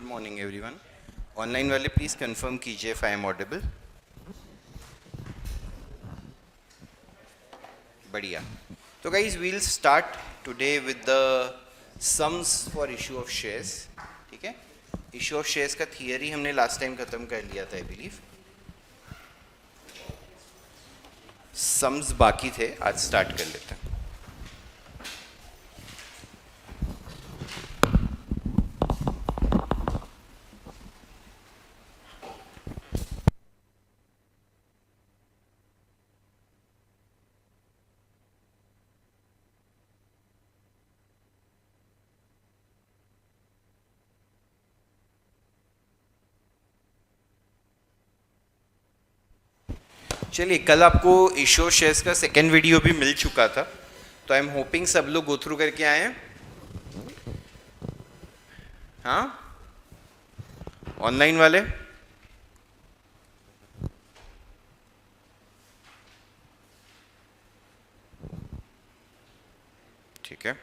Morning everyone. Online वाले please confirm कीजिए if I am audible. बढ़िया। तो guys we'll start today with the sums for issue of shares. ठीक है, issue of shares का theory हमने लास्ट टाइम खत्म कर लिया था आई बिलीव। सम्स बाकी थे, आज स्टार्ट कर लेते हैं। चलिए, कल आपको इशू ऑफ शेयर्स का सेकेंड वीडियो भी मिल चुका था, तो आई एम होपिंग सब लोग गो थ्रू करके आए हैं। हाँ, ऑनलाइन वाले ठीक है।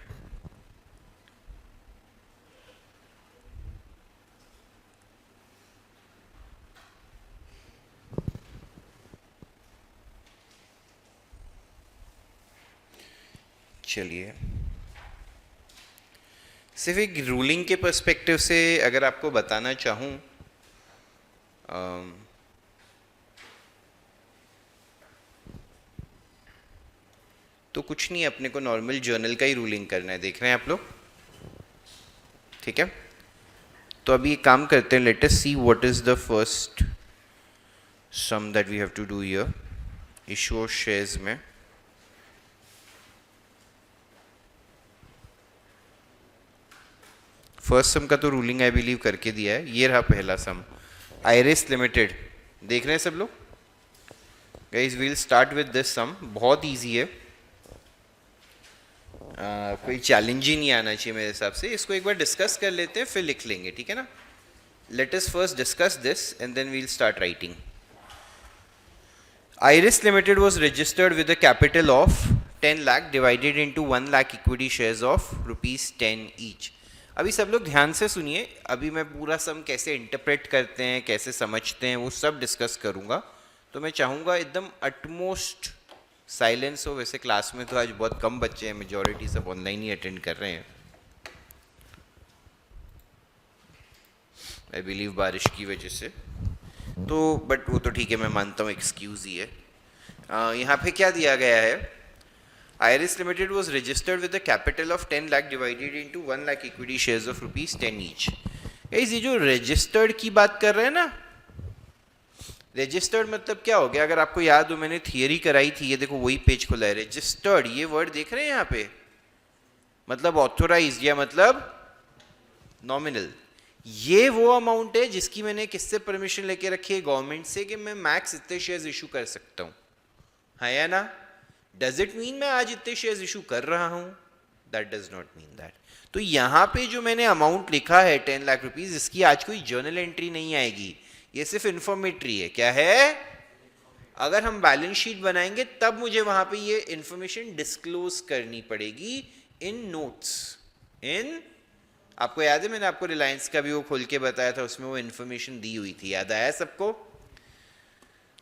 चलिए, सिर्फ एक रूलिंग के पर्सपेक्टिव से अगर आपको बताना चाहूँ, तो कुछ नहीं, अपने को नॉर्मल जर्नल का ही रूलिंग करना है। देख रहे हैं आप लोग? ठीक है, तो अभी एक काम करते हैं, let us see what is the first sum that we have to do here issue of shares में। फर्स्ट सम का तो रूलिंग आई बिलीव करके दिया है। ये रहा पहला सम, आयरिस लिमिटेड। देख रहे हैं सब लोग? Guys we'll start with this sum. बहुत इजी है, कोई चैलेंज ही नहीं आना चाहिए मेरे हिसाब से। इसको एक बार डिस्कस कर लेते हैं, फिर लिख लेंगे, ठीक है ना? Let us first discuss this and then we'll start writing. Iris Limited was registered with a capital of 10 lakh divided into 1 lakh equity shares of rupees 10 each. अभी सब लोग ध्यान से सुनिए, अभी मैं पूरा सम कैसे इंटरप्रेट करते हैं, कैसे समझते हैं, वो सब डिस्कस करूंगा। तो मैं चाहूँगा एकदम अटमोस्ट साइलेंस हो। वैसे क्लास में तो आज बहुत कम बच्चे हैं, मेजॉरिटी सब ऑनलाइन ही अटेंड कर रहे हैं आई बिलीव, बारिश की वजह से। तो बट वो तो ठीक है, मैं मानता हूँ एक्सक्यूज ही है। यहाँ पे क्या दिया गया है? Iris Limited was registered with a capital of 10 lakh divided into 1 lakh equity shares of rupees 10 each. ये जो रजिस्टर्ड की बात कर रहे हैं ना, रजिस्टर्ड मतलब क्या हो गया? अगर आपको याद हो, मैंने थियरी कराई थी, ये देखो वही पेज खुला है। रजिस्टर्ड, ये वर्ड देख रहे हैं यहाँ पे, मतलब ऑथोराइज्ड या मतलब नॉमिनल। ये वो अमाउंट है जिसकी मैंने किससे परमिशन लेके रखी है? गवर्नमेंट से, कि मैं मैक्स इतने शेयर्स इशू कर सकता हूँ, है या ना? डज इट मीन मैं आज इतने शेयर्स इशू कर रहा हूँ? That does not mean that. तो यहाँ पे जो मैंने अमाउंट लिखा है 10 लाख रुपीज, इसकी आज कोई जर्नल एंट्री नहीं आएगी, ये सिर्फ इंफॉर्मेटरी है। क्या है? अगर हम बैलेंस शीट बनाएंगे तब मुझे वहां पे ये इंफॉर्मेशन डिस्क्लोज करनी पड़ेगी इन नोट्स। इन, आपको याद है मैंने आपको रिलायंस का भी वो खोल के बताया था, उसमें वो इन्फॉर्मेशन दी हुई थी, याद आया सबको?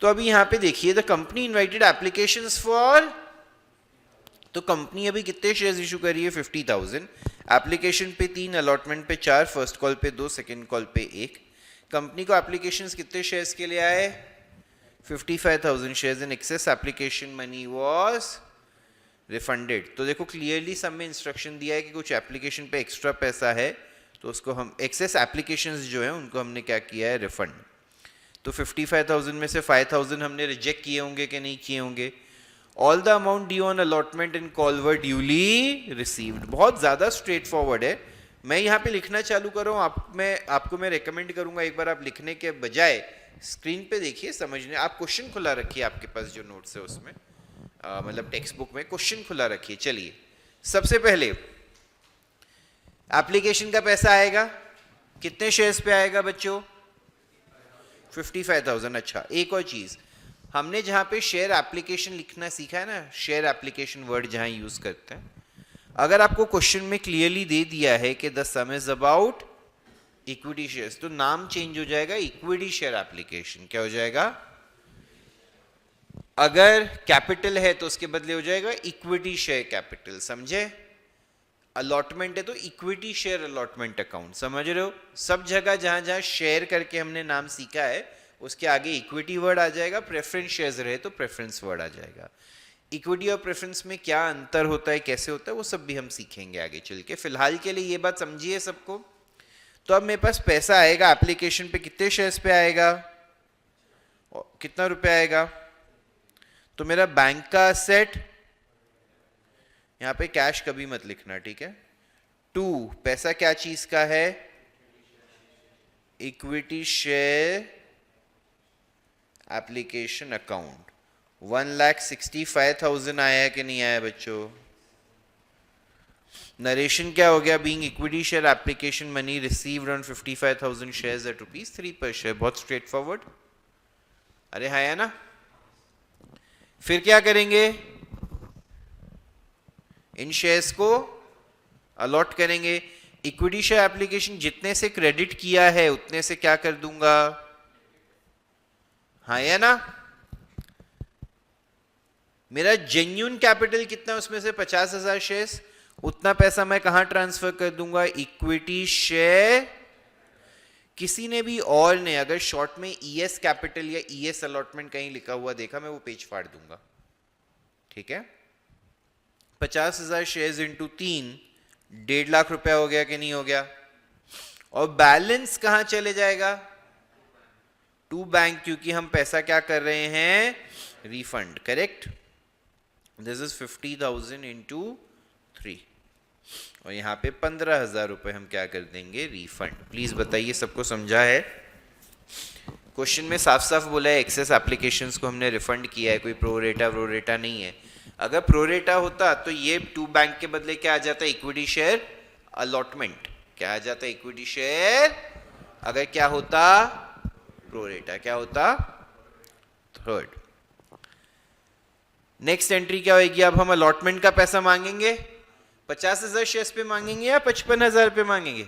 तो अभी यहाँ पे देखिए, the company invited applications for, तो कंपनी अभी कितने शेयर्स इशू कर रही है? 50,000। एप्लीकेशन पे 3, अलॉटमेंट पे 4, फर्स्ट कॉल पे 2, सेकंड कॉल पे 1। कंपनी को एप्लीकेशंस कितने शेयर्स के लिए आए? 55,000 shares. In excess application money was refunded. तो देखो क्लियरली सब में इंस्ट्रक्शन दिया है कि कुछ एप्लीकेशन पे एक्स्ट्रा पैसा है, तो उसको हम एक्सेस एप्लीकेशंस जो है उनको हमने क्या किया है? रिफंड। तो 55,000 में से 5,000 हमने रिजेक्ट किए होंगे कि नहीं किए होंगे? All the amount due on allotment in call were duly received. बहुत ज़्यादा स्ट्रेट फॉरवर्ड है। मैं यहाँ पे लिखना चालू कर रहा हूँ, आपको मैं रेकमेंड करूँगा एक बार आप लिखने के बजाय स्क्रीन पे देखिए, समझने। आप क्वेश्चन खुला रखिए, आपके पास जो नोट्स है उसमें, मतलब टेक्स्ट बुक में क्वेश्चन खुला रखिए। चलिए, सबसे पहले एप्लीकेशन का पैसा आएगा, कितने शेयर्स पे आएगा बच्चों? 55,000। अच्छा, एक और चीज, हमने जहां पे शेयर एप्लीकेशन लिखना सीखा है ना, शेयर एप्लीकेशन वर्ड जहां यूज करते हैं, अगर आपको क्वेश्चन में क्लियरली दे दिया है कि the some is about equity shares, तो नाम चेंज हो जाएगा, इक्विटी शेयर एप्लीकेशन क्या हो जाएगा? अगर कैपिटल है तो उसके बदले हो जाएगा इक्विटी शेयर कैपिटल, समझे? अलॉटमेंट है तो इक्विटी शेयर अलॉटमेंट अकाउंट, समझ रहे हो? सब जगह जहां जहां शेयर करके हमने नाम सीखा है उसके आगे इक्विटी वर्ड आ जाएगा, प्रेफरेंस शेयर्स रहे तो प्रेफरेंस वर्ड आ जाएगा। इक्विटी और प्रेफरेंस में क्या अंतर होता है, कैसे होता है, वो सब भी हम सीखेंगे आगे चल के। फिलहाल के लिए ये बात समझिए सबको। तो अब मेरे पास पैसा आएगा एप्लीकेशन पे, कितने शेयर्स पे आएगा, कितना रुपया आएगा? तो मेरा बैंक का असेट, यहां पे कैश कभी मत लिखना, ठीक है? 2, पैसा क्या चीज का है? Equity share application account. 1,65,000 आया कि नहीं आया बच्चों? नरेशन क्या हो गया? Being equity share application money received on 55,000 shares at ₹3 पर शेयर। बहुत स्ट्रेट फॉरवर्ड, अरे है ना? फिर क्या करेंगे? इन शेयर्स को अलॉट करेंगे। इक्विटी शेयर एप्लीकेशन जितने से क्रेडिट किया है उतने से क्या कर दूंगा? हाँ या ना? मेरा जेन्युइन कैपिटल कितना, उसमें से 50,000 शेयर्स, उतना पैसा मैं कहां ट्रांसफर कर दूंगा? Equity share. किसी ने भी और ने अगर शॉर्ट में ईएस कैपिटल या ईएस अलॉटमेंट कहीं लिखा हुआ देखा, मैं वो पेज फाड़ दूंगा, ठीक है? 50,000 शेयर्स इंटू 3, 1.5 लाख रुपया हो गया कि नहीं हो गया? और बैलेंस कहां चले जाएगा? टू बैंक, क्योंकि हम पैसा क्या कर रहे हैं? Refund, correct? This is 50,000 into 3 और यहाँ पे 15,000 रुपए हम क्या कर देंगे? रिफंड। प्लीज बताइए सबको समझा है? क्वेश्चन में साफ साफ बोला है एक्सेस एप्लीकेशंस को हमने रिफंड किया है, कोई प्रोरेटा नहीं है। अगर प्रोरेटा होता तो ये टू बैंक के बदले क्या आ जाता? Equity share allotment. क्या आ जाता? Equity share. अगर क्या होता? प्रोरेटा। क्या होता? थर्ड। नेक्स्ट एंट्री क्या होगी? अब हम अलॉटमेंट का पैसा मांगेंगे, 50,000 शेयर्स पे मांगेंगे या 55,000 पे मांगेंगे?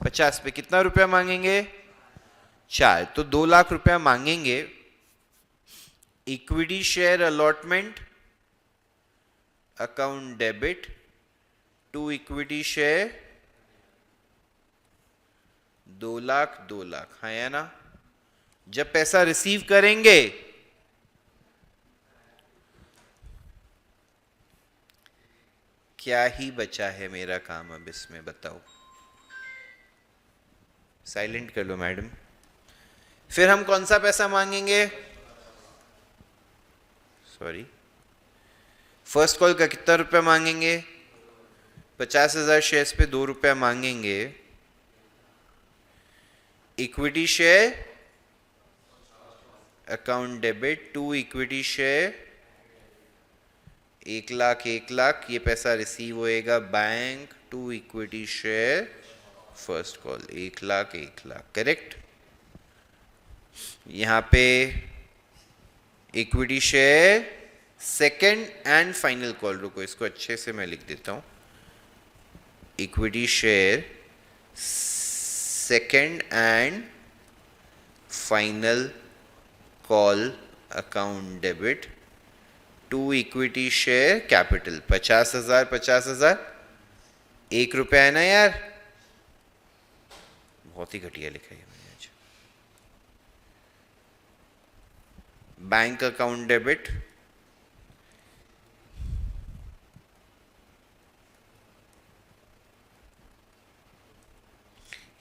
50 पे। कितना रुपया मांगेंगे? 4, तो 2 लाख रुपया मांगेंगे। Equity share allotment account debit to equity share 2 lakh 2 lakh, हाँ या ना? जब पैसा रिसीव करेंगे क्या ही बचा है मेरा काम अब इसमें, बताओ? साइलेंट कर लो मैडम। फिर हम कौन सा पैसा मांगेंगे? सॉरी, फर्स्ट कॉल का कितना रुपया मांगेंगे? 50,000 शेयर्स पे 2 रुपया मांगेंगे। Equity share account debit to equity share 1 lakh 1 lakh, ये पैसा रिसीव होएगा bank to equity share first call 1 lakh 1 lakh, correct? यहां पे equity share second and final call, रुको इसको अच्छे से मैं लिख देता हूं। Equity share second and final call account debit to equity share capital 50,000 50,000, 1 रुपया है ना यार? बहुत ही घटिया लिखा है मैंने आज। बैंक अकाउंट डेबिट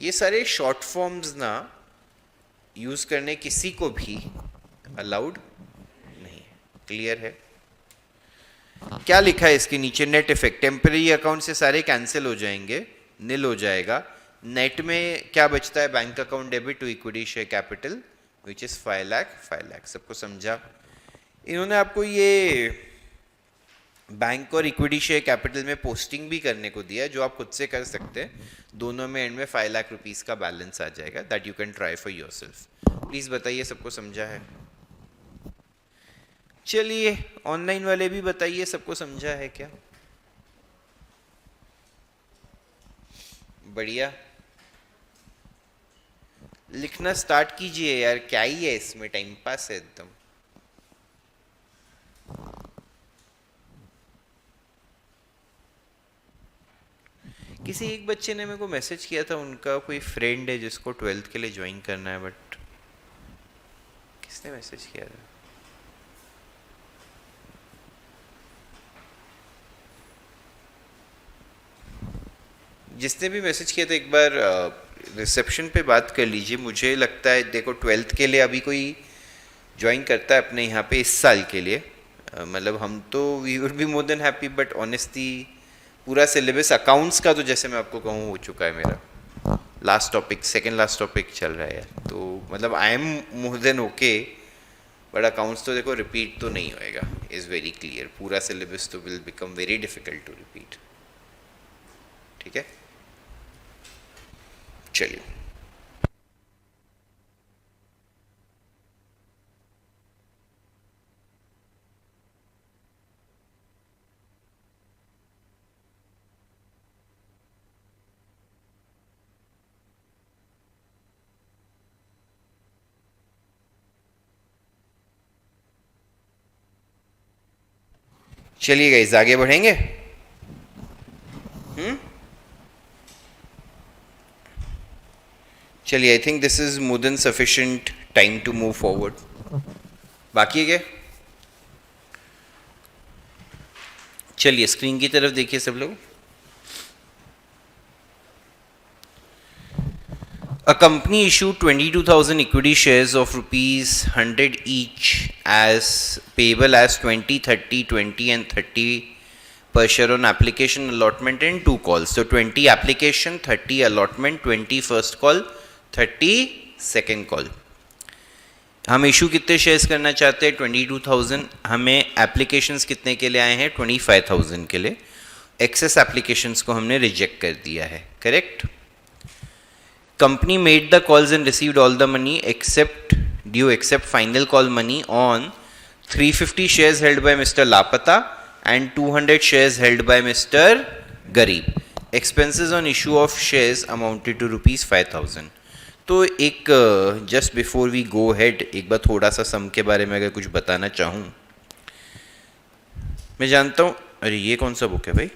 ये सारे शॉर्ट फॉर्म्स ना यूज करने किसी को भी अलाउड नहीं है। क्लियर है? क्या लिखा है इसके नीचे? नेट इफेक्ट, टेम्पररी अकाउंट से सारे कैंसिल हो जाएंगे, नील हो जाएगा। नेट में क्या बचता है? Bank account debit to equity share capital which is 5 lakh. सबको समझा? इन्होंने आपको ये बैंक और इक्विटी शेयर कैपिटल में पोस्टिंग भी करने को दिया है, जो आप खुद से कर सकते हैं। दोनों में एंड में 5 लाख रुपीस का बैलेंस आ जाएगा, that you can try for yourself. Please बताइए सबको समझा है? चलिए ऑनलाइन वाले भी बताइए सबको समझा है क्या? बढ़िया। लिखना स्टार्ट कीजिए यार, क्या ही है इसमें, टाइम पास है एकदम। किसी एक बच्चे ने मेरे को मैसेज किया था, उनका कोई फ्रेंड है जिसको 12th के लिए ज्वाइन करना है, बट किसने मैसेज किया था? जिसने भी मैसेज किया था, एक बार रिसेप्शन पे बात कर लीजिए। मुझे लगता है देखो 12th के लिए अभी कोई ज्वाइन करता है अपने यहाँ पे इस साल के लिए, मतलब हम तो we would be more than happy, but honestly पूरा सिलेबस अकाउंट्स का तो जैसे मैं आपको कहूँ हो चुका है मेरा, last topic, second last topic चल रहा है यार, तो मतलब I am more than okay, but accounts तो देखो रिपीट तो नहीं होएगा, इज़ वेरी क्लियर, पूरा सिलेबस तो will become very difficult to repeat. ठीक है, चलिए। चलिए गाइस, आगे बढ़ेंगे। चलिए, I think this is more than sufficient time to move forward. बाकी है क्या? चलिए स्क्रीन की तरफ देखिए सब लोग। A company issued 22,000 equity shares of rupees 100 each as payable as 20, 30, 20 and 30 per share on application allotment in 2 calls. So 20 application, 30 allotment, 20 first call, 30 second call. हम इशू कितने शेयर्स करना चाहते हैं? 22,000। हमें एप्लीकेशंस कितने के लिए आए हैं? 25,000 के लिए। एक्सेस एप्लीकेशंस को हमने रिजेक्ट कर दिया है, correct? Company made the calls and received all the money except due except final call money on 350 shares held by mister Lapata and 200 shares held by mister Garib. Expenses on issue of shares amounted to ₹5,000। तो एक just before we go head, एक बार थोड़ा सा सम के बारे में अगर कुछ बताना चाहूँ। मैं जानता हूँ, अरे ये कौन सा बुक है भाई?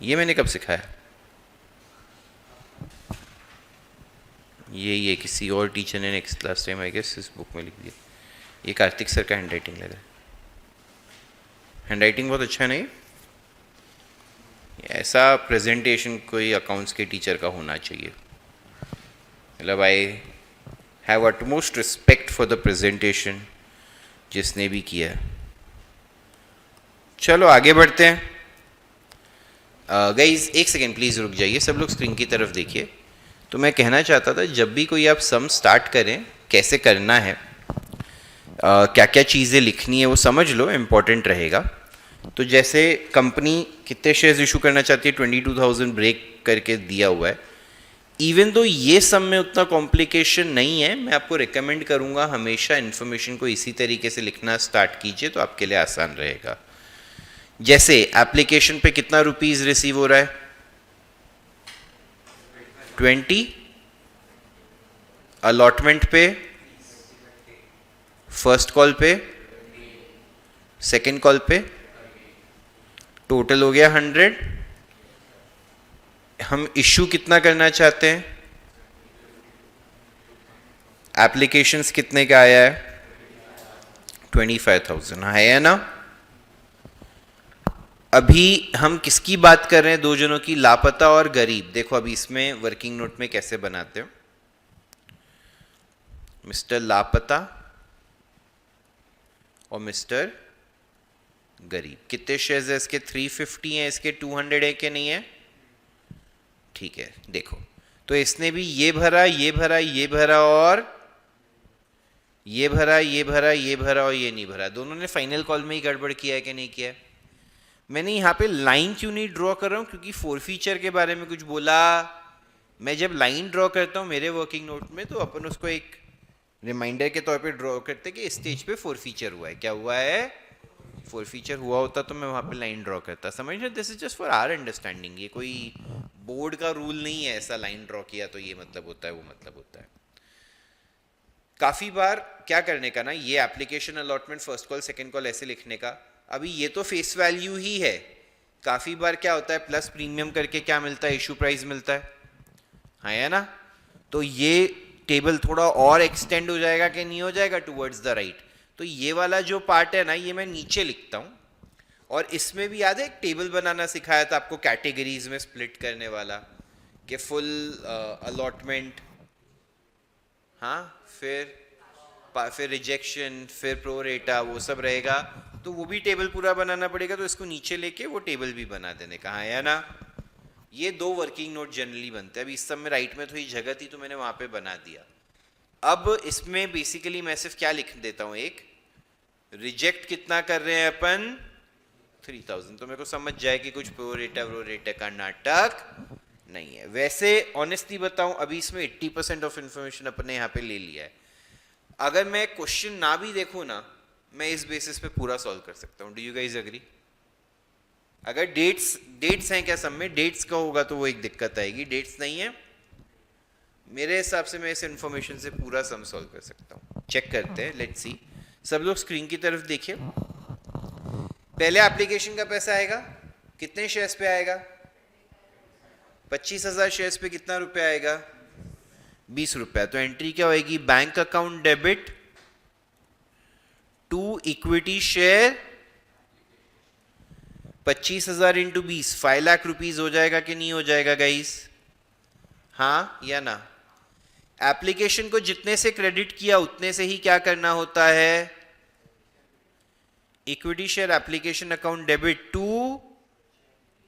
ये मैंने कब सिखाया? ये किसी और टीचर ने next last time I guess इस बुक में लिख दिया। ये कार्तिक सर का हैंड राइटिंग लग रहा है। हैंड राइटिंग बहुत अच्छा नहीं, ऐसा प्रेजेंटेशन कोई अकाउंट्स के टीचर का होना चाहिए। मतलब I have utmost respect for the presentation जिसने भी किया। चलो आगे बढ़ते हैं। गाइज एक सेकेंड प्लीज़ रुक जाइए, सब लोग स्क्रीन की तरफ देखिए। तो मैं कहना चाहता था, जब भी कोई आप सम स्टार्ट करें, कैसे करना है, क्या क्या चीज़ें लिखनी है, वो समझ लो, इम्पोर्टेंट रहेगा। तो जैसे कंपनी कितने शेयर्स इशू करना चाहती है, 22,000 ब्रेक करके दिया हुआ है। इवन तो ये सम में उतना कॉम्प्लिकेशन नहीं है, मैं आपको रिकमेंड करूँगा हमेशा इन्फॉर्मेशन को इसी तरीके से लिखना स्टार्ट कीजिए, तो आपके लिए आसान रहेगा। जैसे एप्लीकेशन पे कितना रुपीज़ रिसीव हो रहा है? 20। अलॉटमेंट पे, फर्स्ट कॉल पे, सेकंड कॉल पे, टोटल हो गया 100। हम इश्यू कितना करना चाहते हैं? एप्लीकेशंस कितने का आया है? 25,000 है ना? अभी हम किसकी बात कर रहे हैं? दो जनों की, लापता और गरीब। देखो अभी इसमें वर्किंग नोट में कैसे बनाते हो। मिस्टर लापता और मिस्टर गरीब। कितने शेयर्स है इसके? 350 हैं, इसके 200 है कि नहीं है? ठीक है, देखो तो इसने भी ये भरा, ये भरा, ये भरा और ये भरा, ये भरा, ये भरा और ये नहीं भरा। दोनों ने फाइनल कॉल में ही गड़बड़ किया है कि नहीं किया है? मैंने यहाँ पे लाइन क्यों नहीं ड्रॉ कर रहा हूँ? क्योंकि फोरफीचर के बारे में कुछ बोला। मैं जब लाइन ड्रॉ करता हूँ मेरे वर्किंग नोट में, तो अपन उसको एक रिमाइंडर के तौर पे ड्रॉ करते कि इस स्टेज पे फोरफीचर हुआ है। क्या हुआ है? फोरफीचर हुआ होता तो मैं वहाँ पे लाइन ड्रॉ करता। समझ रहे? This is just for our understanding, ये कोई बोर्ड का रूल नहीं है ऐसा लाइन ड्रॉ किया तो ये मतलब होता है वो मतलब होता है। काफी बार क्या करने का ना, ये application allotment first call second call ऐसे लिखने का, अभी ये तो फेस वैल्यू ही है। काफी बार क्या होता है प्लस प्रीमियम करके क्या मिलता है, इशू प्राइस मिलता है ना। तो ये टेबल थोड़ा और एक्सटेंड हो जाएगा कि नहीं हो जाएगा टुवर्ड्स द राइट। तो ये वाला जो पार्ट है ना ये मैं नीचे लिखता हूं। और इसमें भी याद है एक टेबल बनाना सिखाया था आपको कैटेगरीज में स्प्लिट करने वाला, कि फुल अलॉटमेंट, हाँ, फिर रिजेक्शन, फिर प्रो रेटा, वो सब रहेगा। तो वो भी टेबल पूरा बनाना पड़ेगा, तो इसको नीचे लेके वो टेबल भी बना देने का, है ना। ये 2 वर्किंग नोट जनरली बनते हैं। अभी इस सब में राइट में थोड़ी जगह थी तो मैंने वहां पे बना दिया। अब इसमें बेसिकली मैं सिर्फ क्या लिख देता हूं, एक रिजेक्ट कितना कर रहे हैं अपन 3000, तो मेरे को समझ जाए कि कुछ प्रो रेटा का नाटक नहीं है। वैसे ऑनेस्टली बताऊं अभी इसमें 80% ऑफ इंफॉर्मेशन अपने यहाँ पे ले लिया है। अगर मैं क्वेश्चन ना भी देखूं ना, मैं इस बेसिस पे पूरा सॉल्व कर सकता हूं। Do you guys agree? अगर डेट्स हैं क्या सब में, डेट्स का होगा तो वो एक दिक्कत आएगी, डेट्स नहीं है मेरे हिसाब से मैं इस इंफॉर्मेशन से पूरा सम सॉल्व कर सकता हूं। चेक करते हैं, लेट्स सी। सब लोग स्क्रीन की तरफ देखिए। पहले एप्लीकेशन का पैसा आएगा, कितने शेयर्स पे आएगा? 25,000 शेयर्स पे कितना रुपया आएगा? 20 रुपया। तो एंट्री क्या होगी? Bank account debit to equity share 25,000 into 20, 5 lakh rupees हो जाएगा कि नहीं हो जाएगा गाइस? हाँ या ना? एप्लीकेशन को जितने से क्रेडिट किया उतने से ही क्या करना होता है? Equity share application account debit to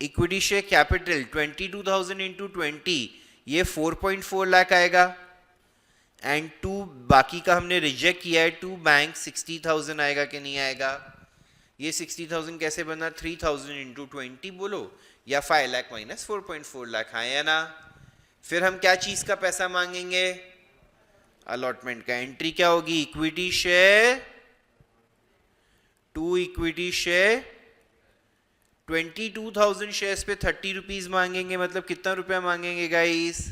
equity share capital 22,000 into 20, ये 4.4 लाख आएगा। एंड टू बाकी का हमने रिजेक्ट किया है, टू बैंक 60,000 आएगा कि नहीं आएगा? ये 60,000 कैसे बना? 3,000 इंटू 20 बोलो, या 5 लाख माइनस 4.4 लाख, हाँ या ना। फिर हम क्या चीज का पैसा मांगेंगे? अलॉटमेंट का। एंट्री क्या होगी? Equity share to equity share 22,000 shares पे 30 रुपीज मांगेंगे, मतलब कितना रुपया मांगेंगे गाइस?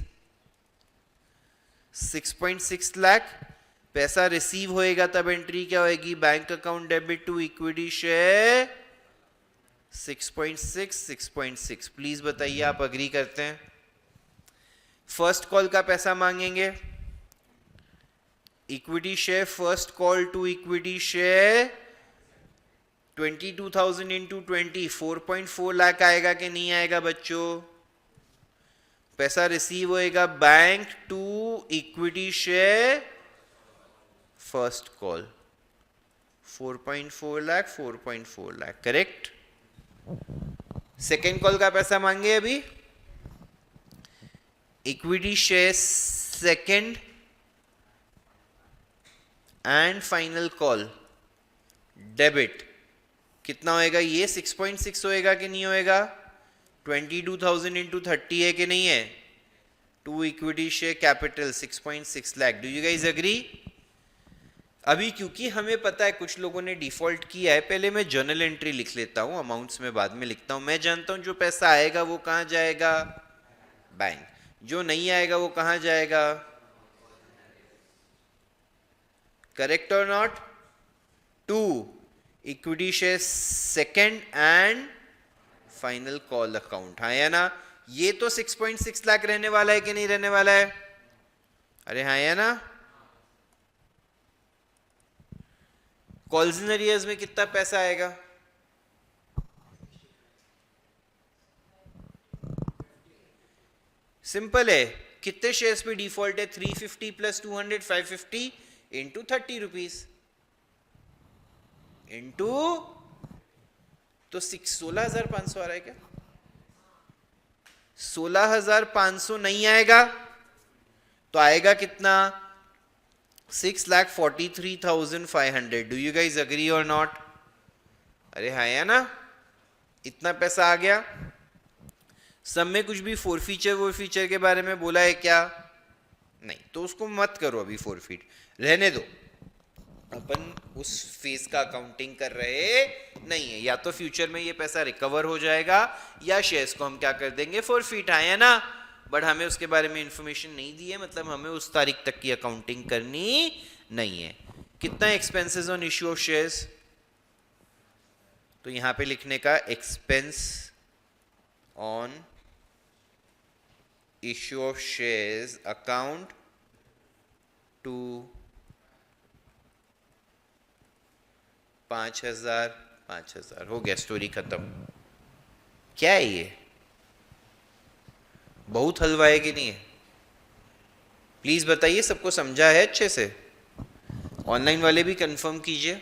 6.6 लाख। पैसा रिसीव होएगा तब एंट्री क्या होएगी? Bank account debit to equity share 6.6। Please बताइए आप अग्री करते हैं? फर्स्ट कॉल का पैसा मांगेंगे, equity share first call to equity share 22,000 into 20, 4.4 lakh आएगा कि नहीं आएगा बच्चों? पैसा रिसीव होएगा bank to equity share first call 4.4 lakh, 4.4 lakh, correct. Second call का पैसा मांगे अभी, equity share second and final call debit कितना होएगा? ये 6.6 होएगा कि नहीं होएगा? 22,000 इंटू 30 है कि नहीं है? To equity share capital 6.6 lakh. Do you guys agree? अभी क्योंकि हमें पता है कुछ लोगों ने डिफॉल्ट किया है, पहले मैं जर्नल एंट्री लिख लेता हूं, अमाउंट्स में बाद में लिखता हूं। मैं जानता हूं जो पैसा आएगा वो कहां जाएगा? बैंक। जो नहीं आएगा वो कहां जाएगा? करेक्ट और not? To equity share second and final call account, हाँ या ना। ये तो 6.6 लाख रहने वाला है कि नहीं रहने वाला है? अरे हाँ या ना। कॉल्स इन अरियर्स में कितना पैसा आएगा? सिंपल है, कितने शेयर्स पे डिफॉल्ट है? 350 प्लस 200 550 इंटू 30 रुपीज इंटू, तो 16,500 आ रहा है क्या? 16,500 नहीं आएगा तो आएगा कितना? 6,43,500। डू यू गाइज अग्री और नॉट? अरे हाँ या ना, इतना पैसा आ गया। सब में कुछ भी फोर फीचर के बारे में बोला है क्या? नहीं, तो उसको मत करो अभी, फोरफीट रहने दो। अपन उस फेज का अकाउंटिंग कर रहे नहीं है। या तो फ्यूचर में ये पैसा रिकवर हो जाएगा या शेयर्स को हम क्या कर देंगे, फॉरफिट है ना, बट हमें उसके बारे में इंफॉर्मेशन नहीं दी है, मतलब हमें उस तारीख तक की अकाउंटिंग करनी नहीं है। कितना expenses on issue of shares, तो यहां पे लिखने का expense on issue of shares account to 5,000 हो गया, स्टोरी खत्म। क्या है ये, बहुत हलवा है कि नहीं है? प्लीज बताइए, सबको समझा है अच्छे से? ऑनलाइन वाले भी कंफर्म कीजिए।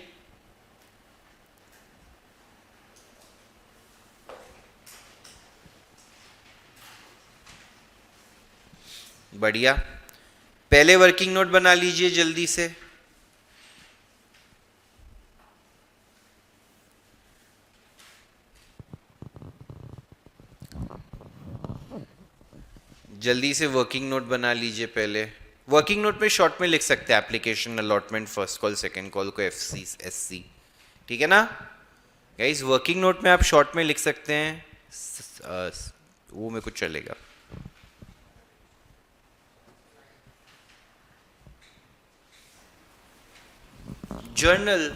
बढ़िया, पहले वर्किंग नोट बना लीजिए जल्दी से। जल्दी से वर्किंग नोट बना लीजिए पहले। वर्किंग नोट में शॉर्ट में लिख सकते हैं application allotment, first call second call को एफसी एससी, ठीक है ना गाइस? वर्किंग नोट में आप शॉर्ट में लिख सकते हैं, वो मेरे को चलेगा। जर्नल,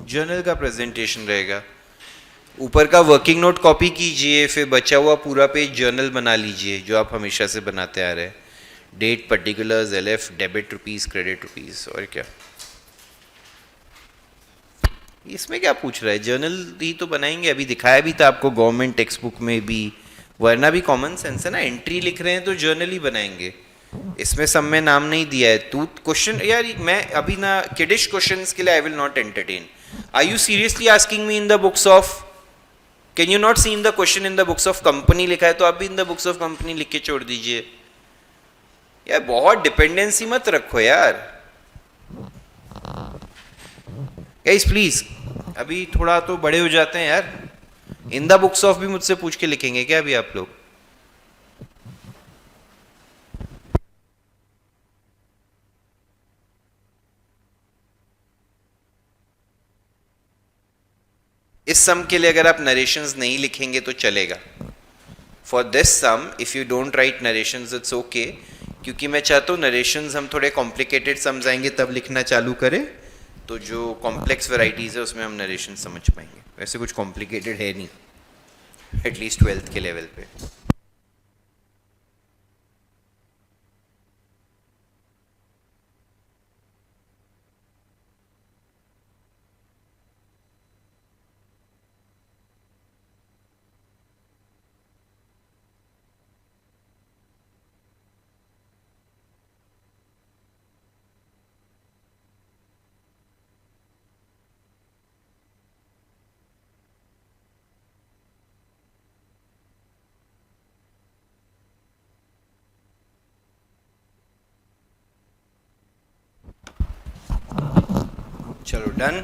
जर्नल का प्रेजेंटेशन रहेगा। ऊपर का वर्किंग नोट कॉपी कीजिए, फिर बचा हुआ पूरा पेज जर्नल बना लीजिए जो आप हमेशा से बनाते आ रहे हैं। Date, particulars, LF, debit rupees, credit rupees, और क्या इसमें क्या पूछ रहा है? जर्नल ही तो बनाएंगे, अभी दिखाया भी था आपको गवर्नमेंट टेक्स्ट बुक में भी, वरना भी कॉमन सेंस है ना, एंट्री लिख रहे हैं तो जर्नल ही बनाएंगे। इसमें सब में नाम नहीं दिया है। तू क्वेश्चन यार, मैं अभी ना किडिश क्वेश्चंस के लिए I will not entertain. Are you seriously asking me in the books of, can you not see in the question in the books of company लिखा है तो आप भी in the books of company लिख के छोड़ दीजिए यार, बहुत डिपेंडेंसी मत रखो यार। गाइस प्लीज, अभी थोड़ा तो बड़े हो जाते हैं यार। इन द बुक्स ऑफ भी मुझसे पूछ के लिखेंगे क्या अभी आप लोग? इस सम के लिए अगर आप नरेशंस नहीं लिखेंगे तो चलेगा। For this sum if you don't write narrations it's okay, क्योंकि मैं चाहता हूँ नरेशंस हम थोड़े कॉम्प्लिकेटेड समझाएंगे तब लिखना चालू करें, तो जो कॉम्प्लेक्स वैरायटीज है उसमें हम नरेशन समझ पाएंगे। वैसे कुछ कॉम्प्लिकेटेड है नहीं, एटलीस्ट 12th के लेवल पे। चलो डन,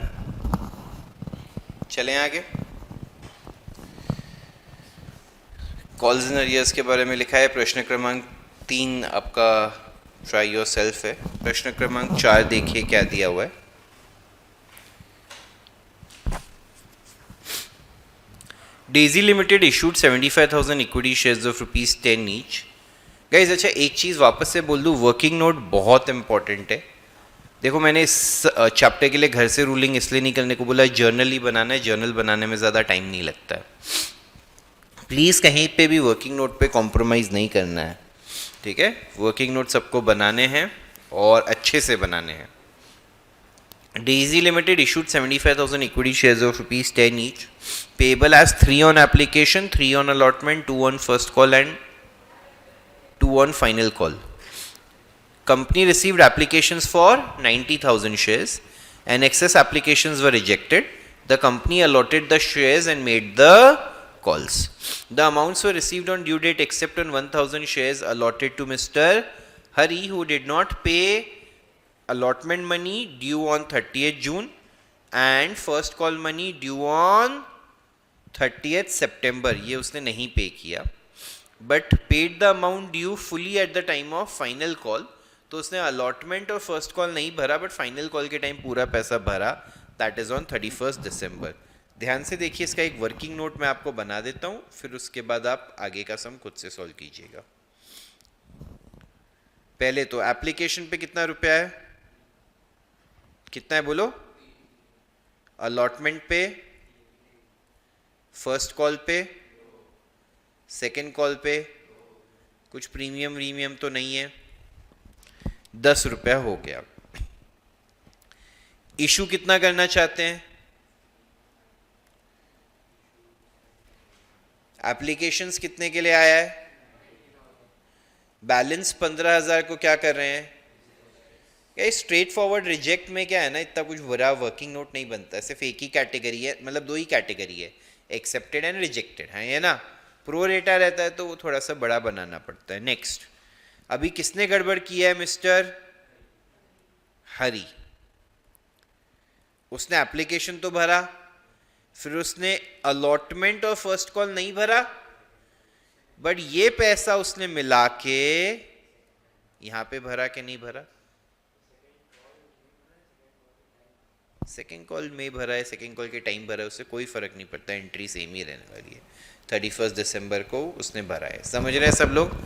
चलें आगे। कॉल्स इन अरियर्स के बारे में लिखा है। प्रश्न क्रमांक 3 आपका ट्राई योर सेल्फ है। प्रश्न क्रमांक 4 देखिए क्या दिया हुआ है। Daisy limited issued 75,000 equity shares of ₹10 each. Guys अच्छा एक चीज़ वापस से बोल दूँ, वर्किंग नोट बहुत इंपॉर्टेंट है। देखो मैंने इस चैप्टर के लिए घर से रूलिंग इसलिए नहीं करने को बोला, जर्नल ही बनाना है, जर्नल बनाने में ज़्यादा टाइम नहीं लगता है। प्लीज़ कहीं पे भी वर्किंग नोट पे कॉम्प्रोमाइज़ नहीं करना है, ठीक है? वर्किंग नोट सबको बनाने हैं और अच्छे से बनाने हैं। Daisy Limited issued 75,000 equity shares of ₹10 each, payable as 3 on application, 3 on allotment, 2 on first call and 2 on final call. Company received applications for 90,000 shares and excess applications were rejected. The company allotted the shares and made the calls. The amounts were received on due date except on 1,000 shares allotted to Mr. Hari, who did not pay allotment money due on 30th June and first call money due on 30th September. ये उसने नहीं पे किया, but paid the amount due fully at the time of final call. तो उसने allotment और first call नहीं भरा बट फाइनल कॉल के टाइम पूरा पैसा भरा, दैट इज ऑन 31 दिसंबर। ध्यान से देखिए, इसका एक वर्किंग नोट मैं आपको बना देता हूँ, फिर उसके बाद आप आगे का सम खुद से सॉल्व कीजिएगा। पहले तो एप्लीकेशन पे कितना रुपया है, कितना है बोलो, अलॉटमेंट पे, फर्स्ट कॉल पे, सेकेंड कॉल पे, कुछ प्रीमियम रीमियम तो नहीं है, 10 रुपया हो गया। इशू कितना करना चाहते हैं, एप्लीकेशंस कितने के लिए आया है, बैलेंस 15,000 को क्या कर रहे हैं, क्या स्ट्रेट फॉरवर्ड रिजेक्ट में क्या है ना, इतना कुछ बुरा वर्किंग नोट नहीं बनता, सिर्फ एक ही कैटेगरी है, मतलब 2 ही कैटेगरी है, एक्सेप्टेड एंड रिजेक्टेड है, ये ना, प्रो रेटा रहता है तो वो थोड़ा सा बड़ा बनाना पड़ता है। नेक्स्ट, अभी किसने गड़बड़ किया है, मिस्टर हरी, उसने एप्लीकेशन तो भरा, फिर उसने अलॉटमेंट और फर्स्ट कॉल नहीं भरा, बट ये पैसा उसने मिला के यहां पे भरा कि नहीं भरा, सेकेंड कॉल में भरा है, सेकेंड कॉल के टाइम भरा है, उससे कोई फर्क नहीं पड़ता, एंट्री सेम ही रहने वाली है, 31 दिसंबर को उसने भरा है। समझ रहे हैं सब लोग।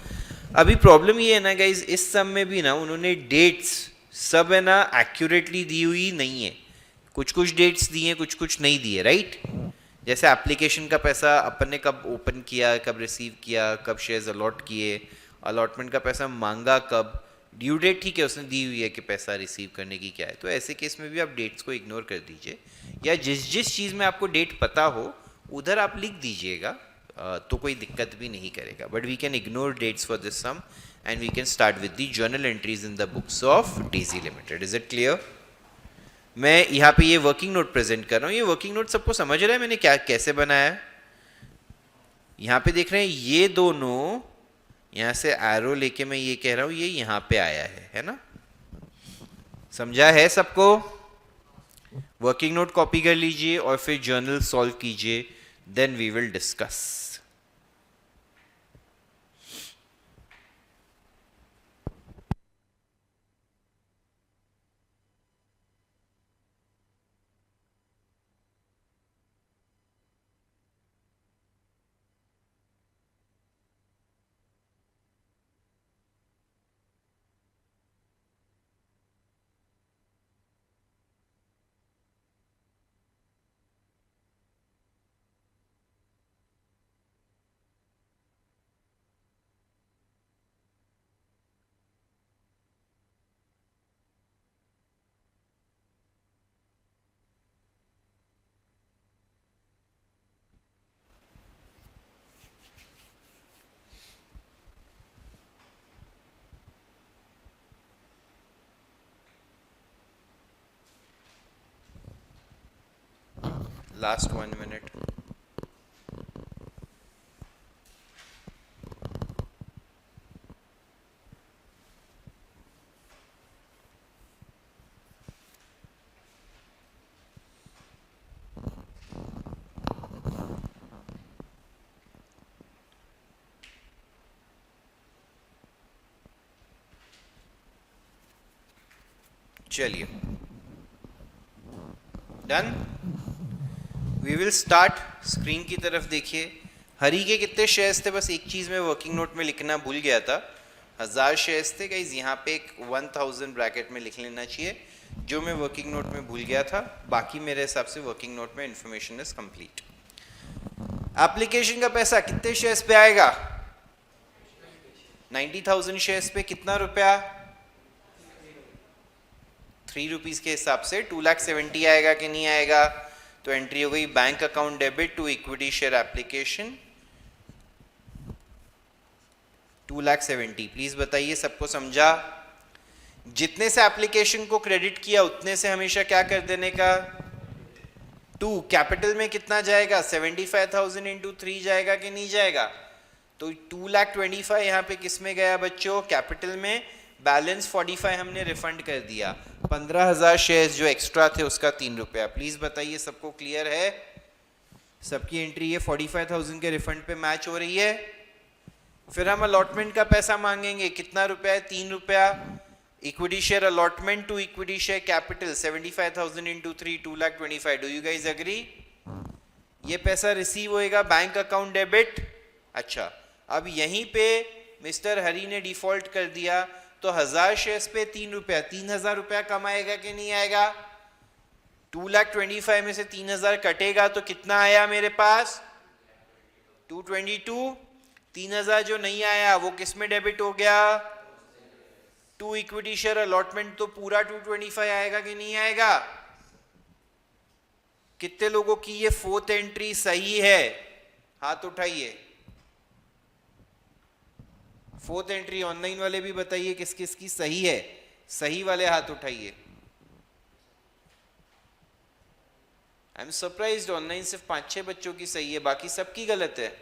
अभी प्रॉब्लम ये है ना गाइज, इस सब में भी ना उन्होंने डेट्स सब है ना एक्यूरेटली दी हुई नहीं है, कुछ कुछ डेट्स दी हैं, कुछ कुछ नहीं दी है, राइट। जैसे एप्लीकेशन का पैसा अपन ने कब ओपन किया, कब रिसीव किया, कब शेयर्स अलॉट किए, अलॉटमेंट का पैसा मांगा कब, ड्यू डेट ठीक है उसने दी हुई है कि पैसा रिसीव करने की क्या है, तो ऐसे केस में भी आप डेट्स को इग्नोर कर दीजिए, या जिस जिस चीज़ में आपको डेट पता हो उधर आप लिख दीजिएगा, तो कोई दिक्कत भी नहीं करेगा। But we can ignore dates for this sum and we can start with the journal entries in the books of Daisy Limited. Is it clear? मैं यहाँ पे ये वर्किंग नोट प्रेजेंट कर रहा हूँ, ये वर्किंग नोट सबको समझ रहा है मैंने क्या कैसे बनाया है। यहाँ पे देख रहे हैं ये दोनों, यहाँ से एरो लेके मैं ये कह रहा हूँ ये यहाँ पे आया है ना, समझा है सबको? वर्किंग नोट कॉपी कर लीजिए और फिर जर्नल सॉल्व कीजिए, then we will discuss. Last 1 minute. चलिए, done. We will start. Screen की तरफ देखिए, हरी के कितने शेयर्स थे, बस एक चीज़ मैं वर्किंग नोट में लिखना भूल गया था, 1000 शेयर्स थे गाइस, यहाँ पे एक 1000 ब्रैकेट में लिख लेना चाहिए, जो मैं वर्किंग नोट में भूल गया था। बाकी मेरे हिसाब से वर्किंग नोट में इंफॉर्मेशन इज कंप्लीट। एप्लीकेशन का पैसा कितने शेयर्स पे आएगा, 90,000 शेयर्स पे कितना रुपया, 3 रुपीज़ के हिसाब से 2,70,000 आएगा कि नहीं आएगा। तो एंट्री हो गई bank account debit to equity share application 2,70,000। Please बताइए सबको समझा? जितने से एप्लीकेशन को क्रेडिट किया उतने से हमेशा क्या कर देने का, 2। कैपिटल में कितना जाएगा, 75,000 इंटू 3 जाएगा कि नहीं जाएगा। तो 2,25,000 यहाँ पे किस में गया बच्चों, कैपिटल में। बैलेंस 45 हमने रिफंड कर दिया, 15,000 शेयर्स जो एक्स्ट्रा थे उसका 3 रुपया। प्लीज बताइए सबको क्लियर है? सबकी एंट्री ये 45,000 के रिफंड पे मैच हो रही है। फिर हम अलॉटमेंट का पैसा मांगेंगे, कितना रुपया है, 3 रुपया। Equity share allotment to equity share capital 75,000 into 3 2,25,000. Do you guys agree? ये पैसा रिसीव होएगा बैंक अकाउंट डेबिट. अच्छा, अब यहीं पे मिस्टर हरी ने डिफॉल्ट कर दिया तो 1000 शेयर्स पे 3 रुपया, 3000 रुपया कमाएगा कि नहीं आएगा? 2,25,000 में से 3000 कटेगा तो कितना आया मेरे पास? 222. 3000 जो नहीं आया वो किस में डेबिट हो गया? To equity share allotment. तो पूरा 225 आएगा कि नहीं आएगा? कितने लोगों की ये फोर्थ एंट्री सही है? हाथ उठाइए. फोर्थ एंट्री ऑनलाइन वाले भी बताइए किस किस की सही है. सही वाले हाथ उठाइए. आई एम सरप्राइज्ड, ऑनलाइन सिर्फ 5-6 बच्चों की सही है, बाकी सबकी गलत है.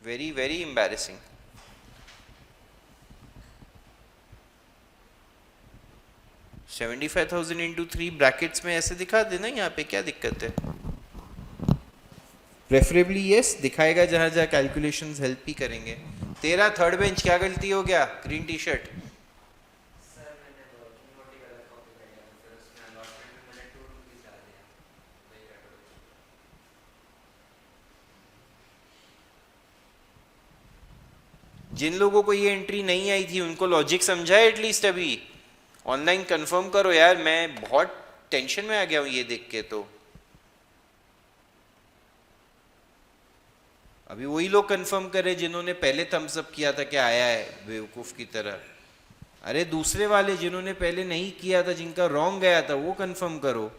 Very very embarrassing. $75,000 into 3 brackets में ऐसे दिखा देना. यहाँ पे क्या दिक्कत है? प्रेफरेबली यस दिखाएगा जहां जहां कैलकुलेशंस हेल्प ही करेंगे. तेरा थर्ड बेंच क्या गलती हो गया? Green tea shirt. जिन लोगों को ये एंट्री नहीं आई थी उनको लॉजिक समझा है एटलीस्ट. अभी ऑनलाइन कंफर्म करो यार, मैं बहुत टेंशन में आ गया हूं ये देख के. तो अभी वही लोग कंफर्म करे जिन्होंने पहले थम्स अप किया था क्या आया है बेवकूफ की तरह. अरे दूसरे वाले जिन्होंने पहले नहीं किया था, जिनका रॉन्ग गया था, वो कंफर्म करो.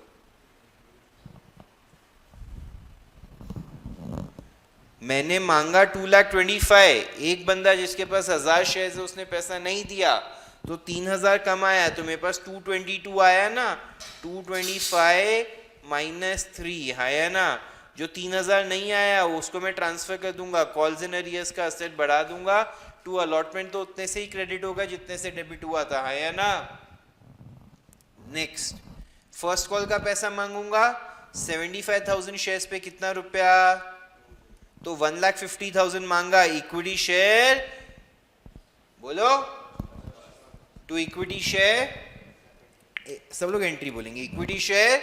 मैंने मांगा 2,25,000. एक बंदा जिसके पास 1000 शेयर है उसने पैसा नहीं दिया तो 3000 कम आया, तो मेरे पास 222 आया ना. 225 माइनस 3 आया ना. जो 3000 नहीं आया उसको मैं ट्रांसफर कर दूंगा, कॉल्स इन अरियर्स का असेट बढ़ा दूंगा. टू अलॉटमेंट तो उतने से ही क्रेडिट होगा जितने से डेबिट हुआ था, आया ना. नेक्स्ट, फर्स्ट कॉल का पैसा मांगूंगा. 75,000 शेयर्स पे कितना रुपया? तो 1,50,000 मांगा. इक्विटी शेयर बोलो. टू इक्विटी शेयर, सब लोग एंट्री बोलेंगे. Equity share,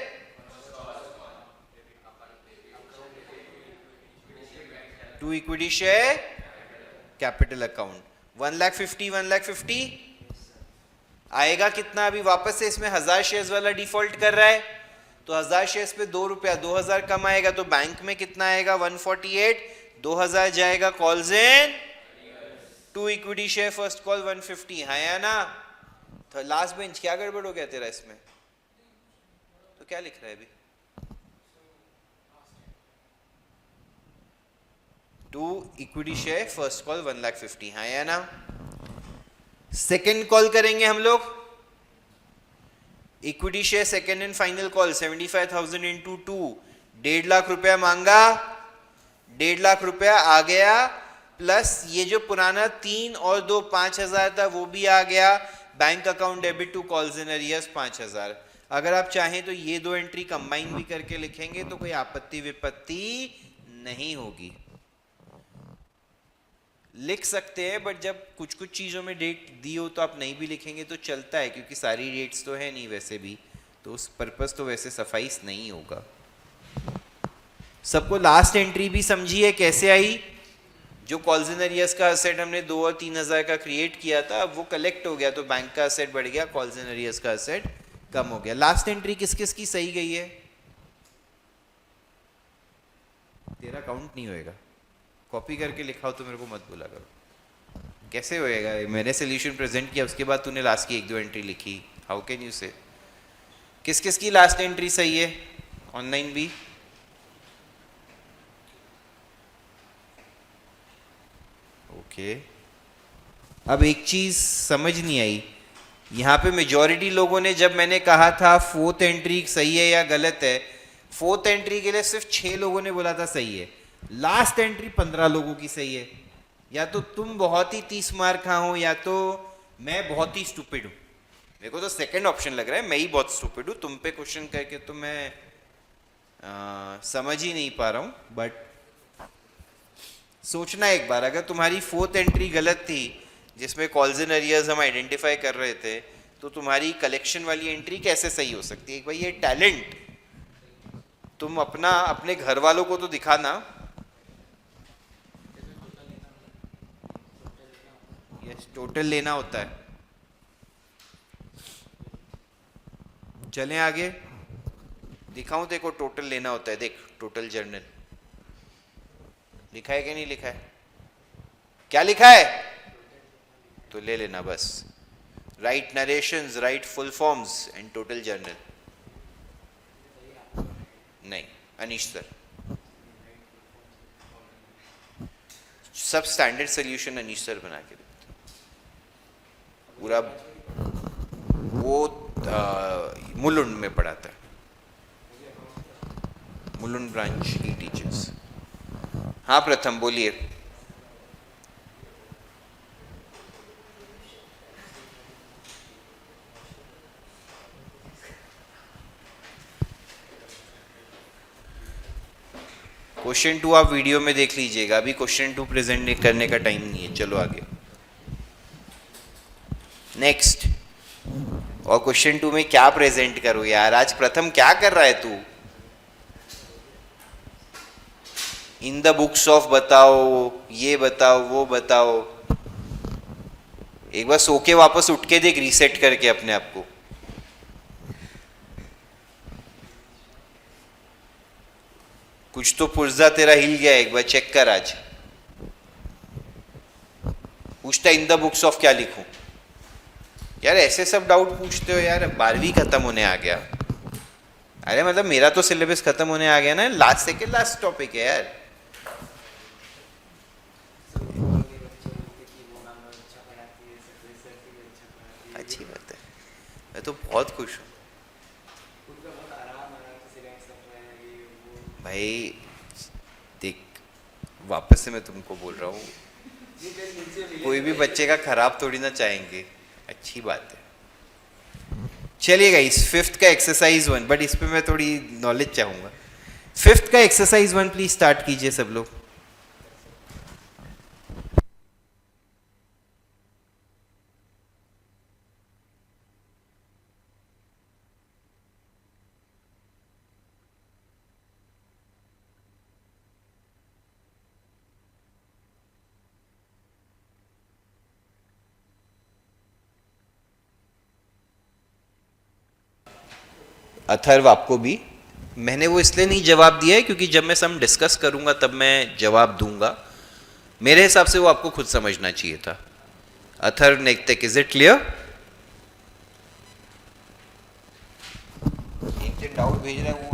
to equity share capital account. 1,50,000 आएगा कितना? अभी वापस से इसमें 1000 शेयर्स वाला डिफॉल्ट कर रहा है तो 1000 शेयर्स पे 2 रुपया, 2000 कम आएगा. तो बैंक में कितना आएगा? 148. 2000 जाएगा calls in. To equity share first call 150 है ना. तो लास्ट बेंच क्या गड़बड़ हो गया तेरा इसमें? तो क्या लिख रहा है अभी? To equity share first call 1,50,000 है ना. सेकेंड कॉल करेंगे हम लोग. Equity share second and final call 75,000 into 2, 1.5 lakh रुपया मांगा. 1.5 लाख रुपया आ गया, प्लस ये जो पुराना 3 और 2 5,000 था वो भी आ गया. Bank account debit to calls in arrears 5,000. अगर आप चाहें तो ये दो एंट्री कंबाइन भी करके लिखेंगे तो कोई आपत्ति विपत्ति नहीं होगी. लिख सकते हैं, बट जब कुछ कुछ चीज़ों में डेट दी हो तो आप नहीं भी लिखेंगे तो चलता है, क्योंकि सारी डेट्स तो है नहीं वैसे भी, तो उस पर्पस तो वैसे सफाइस नहीं होगा. सबको लास्ट एंट्री भी समझी है कैसे आई? जो कॉल्स इन अरियर्स का असेट हमने 2 और 3,000 का क्रिएट किया था, अब वो कलेक्ट हो गया तो बैंक का असेट बढ़ गया, कॉल्स इन अरियर्स का असेट कम हो गया. लास्ट एंट्री किस किस की सही गई है? तेरा काउंट नहीं होएगा. कॉपी करके लिखा हो तो मेरे को मत बोला करो. कैसे होएगा? मैंने सोल्यूशन प्रेजेंट किया उसके बाद तूने लास्ट की 1-2 एंट्री लिखी. हाउ कैन यू से? किस किस की लास्ट एंट्री सही है ऑनलाइन भी? ओके. अब एक चीज समझ नहीं आई यहाँ पे. मेजॉरिटी लोगों ने, जब मैंने कहा था फोर्थ एंट्री सही है या गलत है, फोर्थ एंट्री के लिए सिर्फ 6 लोगों ने बोला था सही है. लास्ट एंट्री 15 लोगों की सही है. या तो तुम बहुत ही 30 मार खा हो या तो मैं बहुत ही स्टूपिड हूँ. मेरे को तो सेकंड ऑप्शन लग रहा है, मैं ही बहुत स्टूपिड हूँ. तुम पे क्वेश्चन करके तो मैं समझ ही नहीं पा रहा हूँ. बट सोचना एक बार, अगर तुम्हारी फोर्थ एंट्री गलत थी जिसमें कॉल्स इन अरियर्स हम आइडेंटिफाई कर रहे थे, तो तुम्हारी कलेक्शन वाली एंट्री कैसे सही हो सकती है? भाई ये टैलेंट तुम अपना अपने घर वालों को तो दिखाना। यस, टोटल लेना होता है। चलें आगे, दिखाऊं देखो, टोटल लेना होता है। देख, टोटल जर्नल लिखा है कि नहीं लिखा है? क्या लिखा है? तो ले लेना बस। Right narrations, right full forms and total journal. नहीं, अनीश सर, सब स्टैंडर्ड सोल्यूशन अनीश सर बना के देते पूरा। वो मुलुंड में पढ़ाता है, मुलुंड ब्रांच ही टीचर्स। हाँ प्रथम बोलिए। क्वेश्चन 2 आप वीडियो में देख लीजिएगा, अभी क्वेश्चन 2 प्रेजेंट करने का टाइम नहीं है। चलो आगे, नेक्स्ट। और क्वेश्चन 2 में क्या प्रेजेंट करूं यार? आज प्रथम क्या कर रहा है तू? इन द बुक्स ऑफ बताओ, ये बताओ, वो बताओ। एक बार सो के वापस उठ के देख, रीसेट करके अपने आप को। कुछ तो पुर्जा तेरा हिल गया, एक बार चेक कर। आज पूछता इन द बुक्स ऑफ क्या लिखूं? यार ऐसे सब डाउट पूछते हो यार, 12वीं खत्म होने आ गया। अरे मतलब मेरा तो सिलेबस खत्म होने आ गया ना, लास्ट सेकंड लास्ट टॉपिक है यार। अच्छी बात है, मैं तो बहुत खुश हूँ भाई। देख, वापस से मैं तुमको बोल रहा हूँ, कोई भी बच्चे का खराब थोड़ी ना चाहेंगे, अच्छी बात है। चलिए गाइस, 5th का एक्सरसाइज 1, बट इस पे मैं थोड़ी नॉलेज चाहूँगा। 5th का एक्सरसाइज 1 प्लीज स्टार्ट कीजिए सब लोग। अथर्व आपको भी, मैंने वो इसलिए नहीं जवाब दिया है क्योंकि जब मैं सम डिस्कस करूंगा तब मैं जवाब दूंगा। मेरे हिसाब से वो आपको खुद समझना चाहिए था। अथर्व नेक्टेक, इज इट क्लियर? एक दिन डाउट भेज रहा हूँ।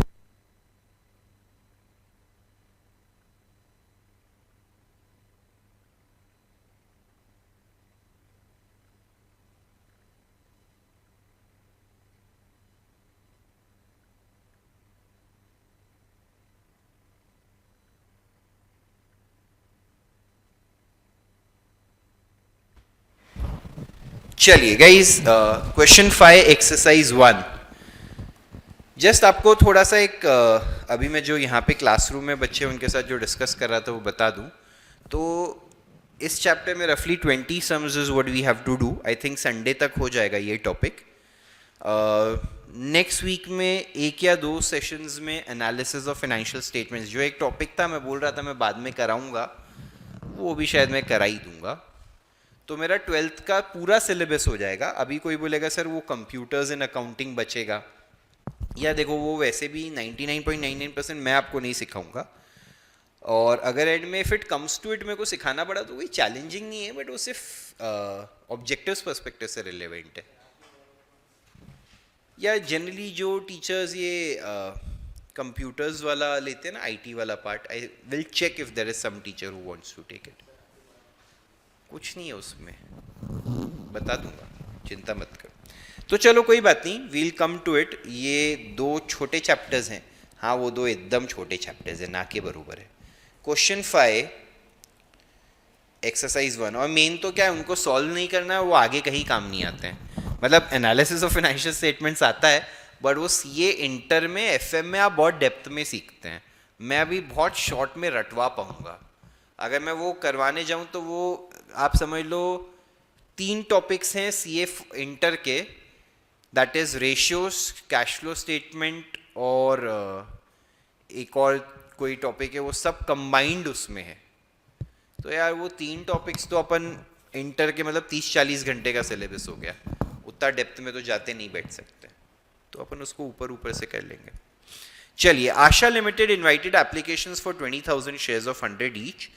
चलिए गाइस, क्वेश्चन 5 एक्सरसाइज 1। जस्ट आपको थोड़ा सा एक अभी मैं जो यहाँ पे क्लासरूम में बच्चे उनके साथ जो डिस्कस कर रहा था वो बता दूँ। तो इस चैप्टर में रफली 20 sums is what we have to do. I think Sunday तक हो जाएगा ये टॉपिक। नेक्स्ट वीक में एक या दो सेशंस में एनालिसिस ऑफ फाइनेंशियल स्टेटमेंट्स, जो एक टॉपिक था मैं बोल रहा था मैं बाद में कराऊंगा, वो भी शायद मैं करा ही दूंगा। तो मेरा 12th का पूरा सिलेबस हो जाएगा। अभी कोई बोलेगा सर वो कंप्यूटर्स इन अकाउंटिंग बचेगा, या देखो वो वैसे भी 99.99% मैं आपको नहीं सिखाऊंगा। और अगर एंड में if it comes to it मेरे को सिखाना पड़ा तो कोई चैलेंजिंग नहीं है, बट वो सिर्फ ऑब्जेक्टिव्स पर्सपेक्टिव से रिलेवेंट है। या जनरली जो टीचर्स ये कंप्यूटर्स वाला लेते हैं ना, आईटी वाला part, I will check if there is some teacher who wants to take it. कुछ नहीं है उसमें, बता दूंगा, चिंता मत कर। तो चलो कोई बात नहीं, वील कम टू इट। ये दो छोटे चैप्टर्स हैं, हाँ वो दो एकदम छोटे चैप्टर्स हैं, ना के बराबर है। क्वेश्चन 5 एक्सरसाइज 1, और मेन तो क्या है, उनको सॉल्व नहीं करना है, वो आगे कहीं काम नहीं आते हैं। मतलब एनालिसिस ऑफ फाइनेंशियल स्टेटमेंट्स आता है, बट वो सीए इंटर में एफएम में आप बहुत डेप्थ में सीखते हैं। मैं अभी बहुत शॉर्ट में रटवा पाऊंगा। अगर मैं वो करवाने जाऊं तो वो आप समझ लो 3 टॉपिक्स हैं सीए इंटर के, that is ratios, cash flow statement और एक और कोई टॉपिक है, वो सब कंबाइंड उसमें है। तो यार वो 3 टॉपिक्स तो अपन इंटर के मतलब 30-40 घंटे का सिलेबस हो गया, उतना डेप्थ में तो जाते नहीं बैठ सकते, तो अपन उसको ऊपर ऊपर से कर लेंगे। चलिए, Asha limited invited applications for 20,000 shares of 100 each,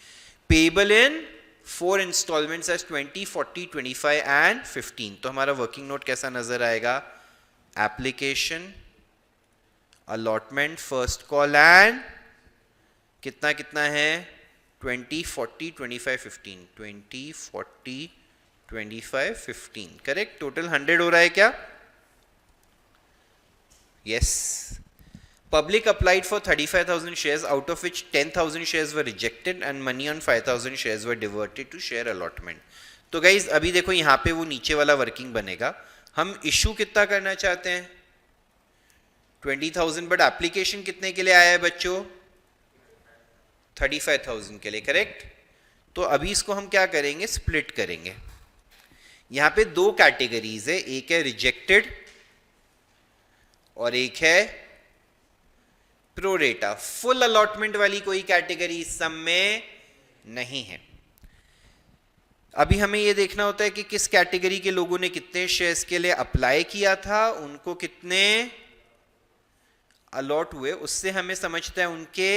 payable in 4 installments as 20, 40, 25 and 15। तो हमारा वर्किंग नोट कैसा नजर आएगा? Application, allotment, first call and कितना कितना है? 20, 40, 25, 15, 20, 40, 25, 15, करेक्ट। टोटल 100 हो रहा है क्या? Yes. Public applied for 35,000 shares, out of which 10,000 shares were rejected and money on 5,000 shares were diverted to share allotment. तो गाइज अभी देखो यहाँ पे वो नीचे वाला वर्किंग बनेगा। हम इशू कितना करना चाहते हैं? 20,000, बट एप्लीकेशन कितने के लिए आया है बच्चों? 35,000 के लिए, करेक्ट। तो अभी इसको हम क्या करेंगे? स्प्लिट करेंगे। यहाँ पे 2 कैटेगरीज है, एक है रिजेक्टेड और एक है प्रोरेटा। फुल अलॉटमेंट वाली कोई कैटेगरी इस सम में नहीं है। अभी हमें यह देखना होता है कि किस कैटेगरी के लोगों ने कितने शेयर्स के लिए अप्लाई किया था, उनको कितने अलॉट हुए, उससे हमें समझता है उनके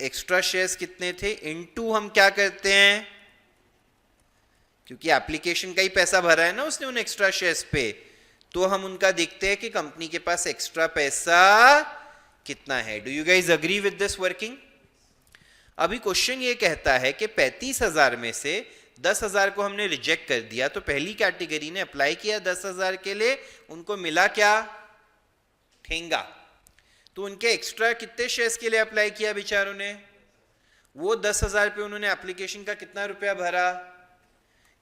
एक्स्ट्रा शेयर्स कितने थे, इनटू हम क्या करते हैं, क्योंकि एप्लीकेशन का ही पैसा भरा है ना उसने उन एक्स्ट्रा शेयर्स पे, तो हम उनका देखते हैं कि कंपनी के पास एक्स्ट्रा पैसा कितना है। Do you guys agree with this working? अभी क्वेश्चन ये कहता है कि 35,000 में से 10,000 को हमने रिजेक्ट कर दिया, तो पहली कैटेगरी ने अप्लाई किया 10,000 के लिए, उनको मिला क्या? ठेंगा। तो उनके एक्स्ट्रा कितने शेयर्स के लिए अप्लाई किया बेचारों ने? वो 10,000 पे उन्होंने एप्लीकेशन का कितना रुपया भरा?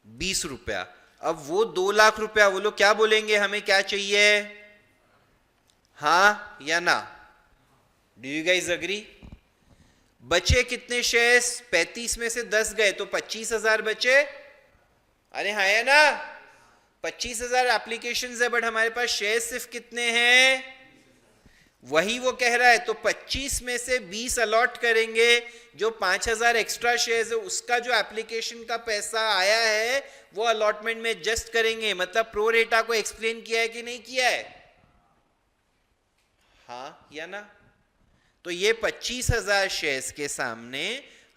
20 रुपया। अब वो 2 लाख रुपया, वो लोग क्या बोलेंगे? हमें क्या चाहिए? हाँ या ना? Do you guys agree? बचे कितने शेयर्स? 35 में से 10 गए तो 25,000 बचे। अरे हाँ या ना? 25,000 एप्लीकेशन है, बट हमारे पास शेयर्स सिर्फ कितने हैं? वही वो कह रहा है। तो 25 में से 20 अलॉट करेंगे, जो 5,000 एक्स्ट्रा शेयर्स है उसका जो एप्लीकेशन का पैसा आया है वो अलॉटमेंट में एडजस्ट करेंगे। मतलब प्रो रेटा को एक्सप्लेन किया है कि नहीं किया है? हाँ या ना? तो ये 25,000 शेयर्स के सामने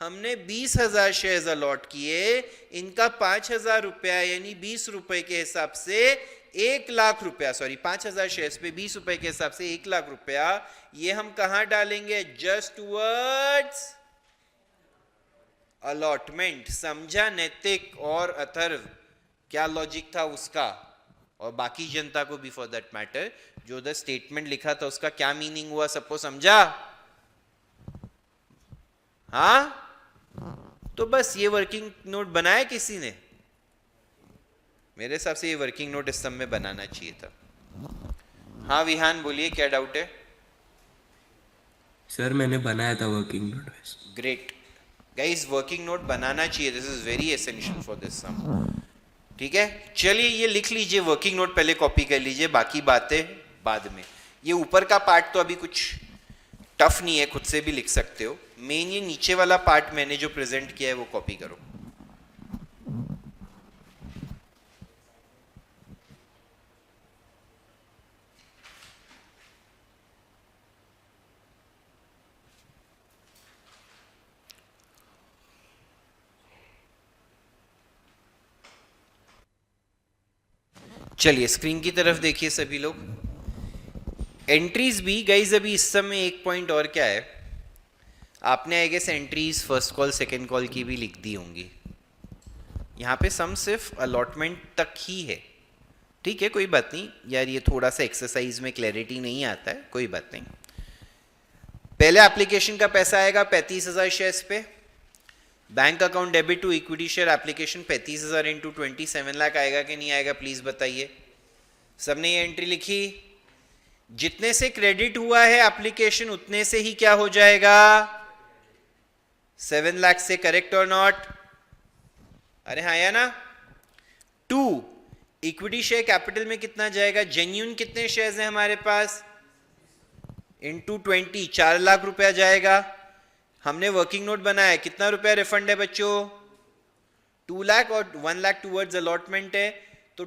हमने 20,000 शेयर्स अलॉट किए, इनका 5,000 रुपया यानी 20 रुपए के हिसाब से 1 लाख रुपया, सॉरी 5,000 शेयर्स पे 20 रुपए के हिसाब से 1 लाख रुपया, ये हम कहां डालेंगे? Just towards allotment. समझा नैतिक और अथर्व क्या लॉजिक था उसका, और बाकी जनता को भी फॉर दैट मैटर, जो द स्टेटमेंट लिखा था उसका क्या मीनिंग हुआ, सबको समझा? हाँ, तो बस ये वर्किंग नोट बनाया किसी ने? मेरे हिसाब से ये वर्किंग नोट इस सब में बनाना चाहिए था। हाँ विहान बोलिए, क्या डाउट है? सर मैंने बनाया था working note. Great guys, working note बनाना चाहिए, this is very essential for this sum. ठीक है, चलिए ये लिख लीजिए, वर्किंग नोट पहले कॉपी कर लीजिए, बाकी बातें बाद में। ये ऊपर का पार्ट तो अभी कुछ टफ नहीं है, खुद से भी लिख सकते हो। मेन ये नीचे वाला पार्ट मैंने जो प्रेजेंट किया है वो कॉपी करो। चलिए स्क्रीन की तरफ देखिए सभी लोग। एंट्रीज भी गाइज अभी इस समय एक पॉइंट और क्या है, आपने I guess entries first call second call की भी लिख दी होंगी। यहाँ पे सम सिर्फ अलॉटमेंट तक ही है, ठीक है, कोई बात नहीं यार, ये थोड़ा सा एक्सरसाइज में क्लैरिटी नहीं आता है, कोई बात नहीं। पहले एप्लीकेशन का पैसा आएगा 35,000 शेयर्स पे, bank account debit to equity share application 35,000 into 27 lakh आएगा कि नहीं आएगा, प्लीज बताइए। सबने ये एंट्री लिखी? जितने से क्रेडिट हुआ है एप्लीकेशन उतने से ही क्या हो जाएगा? 7 लाख से, करेक्ट और नॉट? अरे हाँ या ना? 2 इक्विटी शेयर कैपिटल में कितना जाएगा, जेन्यून कितने शेयर्स हैं हमारे पास, इंटू 20 4 लाख रुपया जाएगा। हमने वर्किंग नोट बनाया, कितना रुपया रिफंड है बच्चों, 2 लाख और 1 लाख टूवर्ड्स अलॉटमेंट है, तो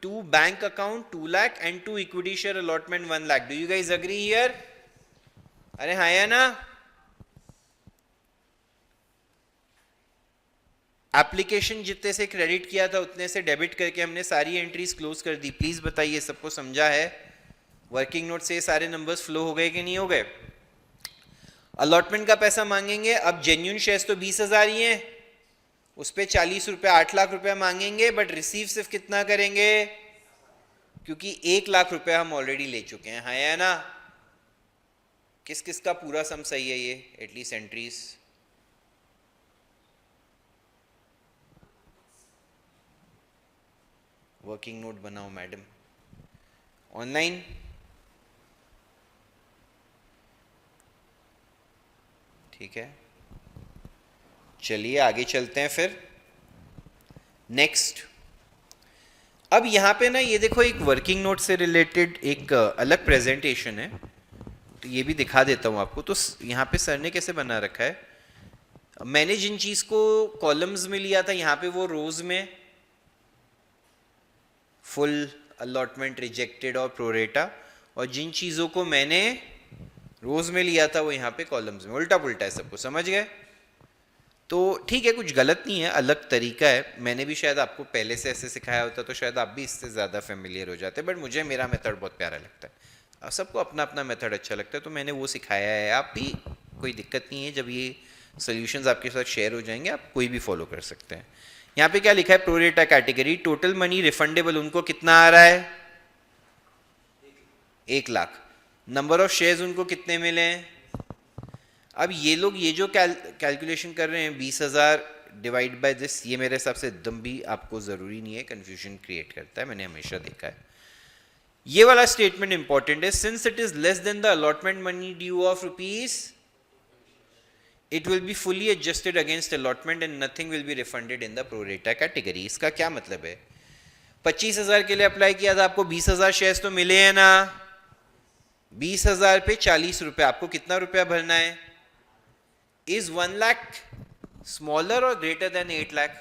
2 bank account 2 lakh and 2 equity share allotment 1 lakh. Do you guys agree here? अरे हाँ या ना? एप्लीकेशन जितने से क्रेडिट किया था उतने से डेबिट करके हमने सारी एंट्रीज क्लोज कर दी। प्लीज बताइए सबको समझा है? वर्किंग नोट से सारे नंबर्स फ्लो हो गए कि नहीं हो गए? अलॉटमेंट का पैसा मांगेंगे, अब जेन्यून शेयर्स तो 20,000 ही हैं, उस पे 40 रुपया 8 लाख रुपया मांगेंगे, बट रिसीव सिर्फ कितना करेंगे, क्योंकि 1 लाख रुपया हम ऑलरेडी ले चुके हैं। हाँ या ना? किस किस का पूरा सम सही है ये, एटलीस्ट एंट्रीज? वर्किंग नोट बनाओ मैडम, ऑनलाइन। ठीक है, चलिए आगे चलते हैं फिर। नेक्स्ट, अब यहाँ पे ना ये देखो एक वर्किंग नोट से रिलेटेड एक अलग प्रेजेंटेशन है, तो ये भी दिखा देता हूँ आपको। तो यहाँ पे सर ने कैसे बना रखा है, मैंने जिन चीज़ को कॉलम्स में लिया था यहाँ पे वो रोज में, फुल, अलॉटमेंट, रिजेक्टेड और प्रोरेटा, और जिन चीज़ों को मैंने रोज में लिया था वो यहाँ पे कॉलम्स में, उल्टा पुल्टा है सबको, समझ गए? तो ठीक है, कुछ गलत नहीं है, अलग तरीका है। मैंने भी शायद आपको पहले से ऐसे सिखाया होता तो शायद आप भी इससे ज़्यादा फेमिलियर हो जाते, बट मुझे मेरा मेथड बहुत प्यारा लगता है। सबको अपना अपना मेथड अच्छा लगता है, तो मैंने वो सिखाया है। आप भी, कोई दिक्कत नहीं है, जब ये सोल्यूशंस आपके साथ शेयर हो जाएंगे आप कोई भी फॉलो कर सकते हैं। यहाँ पे क्या लिखा है, pro rata category, total money refundable उनको कितना आ रहा है, 1 लाख। नंबर ऑफ शेयर्स उनको कितने मिले हैं? अब ये लोग ये जो कैलकुलेशन कर रहे हैं 20,000 डिवाइड बाय दिस, ये मेरे हिसाब से एकदम भी आपको ज़रूरी नहीं है, कन्फ्यूजन क्रिएट करता है, मैंने हमेशा देखा है। ये वाला स्टेटमेंट इंपॉर्टेंट है, since it is less than the allotment money due of rupees, it will be fully adjusted against allotment and nothing will be refunded in the pro rata category. इसका क्या मतलब है, 25,000 के लिए अप्लाई किया था, आपको 20,000 शेयर्स तो मिले हैं ना, 20,000 पे 40 रुपए, आपको कितना रुपया भरना है? इज 1 लाख स्मॉलर और ग्रेटर देन 8 लाख?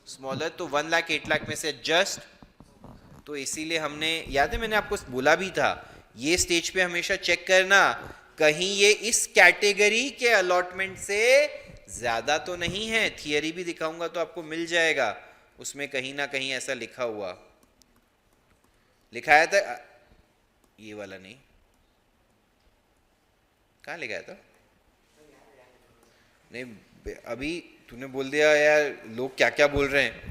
स्मॉलर, तो 1 लाख 8 लाख में से एडजस्ट, तो इसीलिए हमने, याद है मैंने आपको बोला भी था, ये स्टेज पे हमेशा चेक करना कहीं ये इस कैटेगरी के अलॉटमेंट से ज्यादा तो नहीं है। थियरी भी दिखाऊंगा तो आपको मिल जाएगा, उसमें कहीं ना कहीं ऐसा लिखा हुआ, लिखाया था, ये वाला नहीं, कहाँ लिखाया था? नहीं, अभी तूने बोल दिया यार, लोग क्या क्या बोल रहे हैं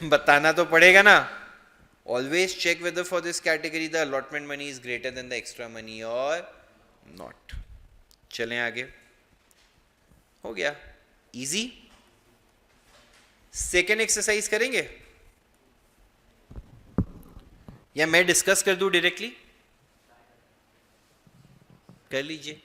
बताना तो पड़ेगा ना। Always check whether for this category the allotment money is greater than the extra money और नॉट। चलें आगे, हो गया इजी। सेकेंड एक्सरसाइज करेंगे या मैं डिस्कस कर दूं डायरेक्टली? कर लीजिए।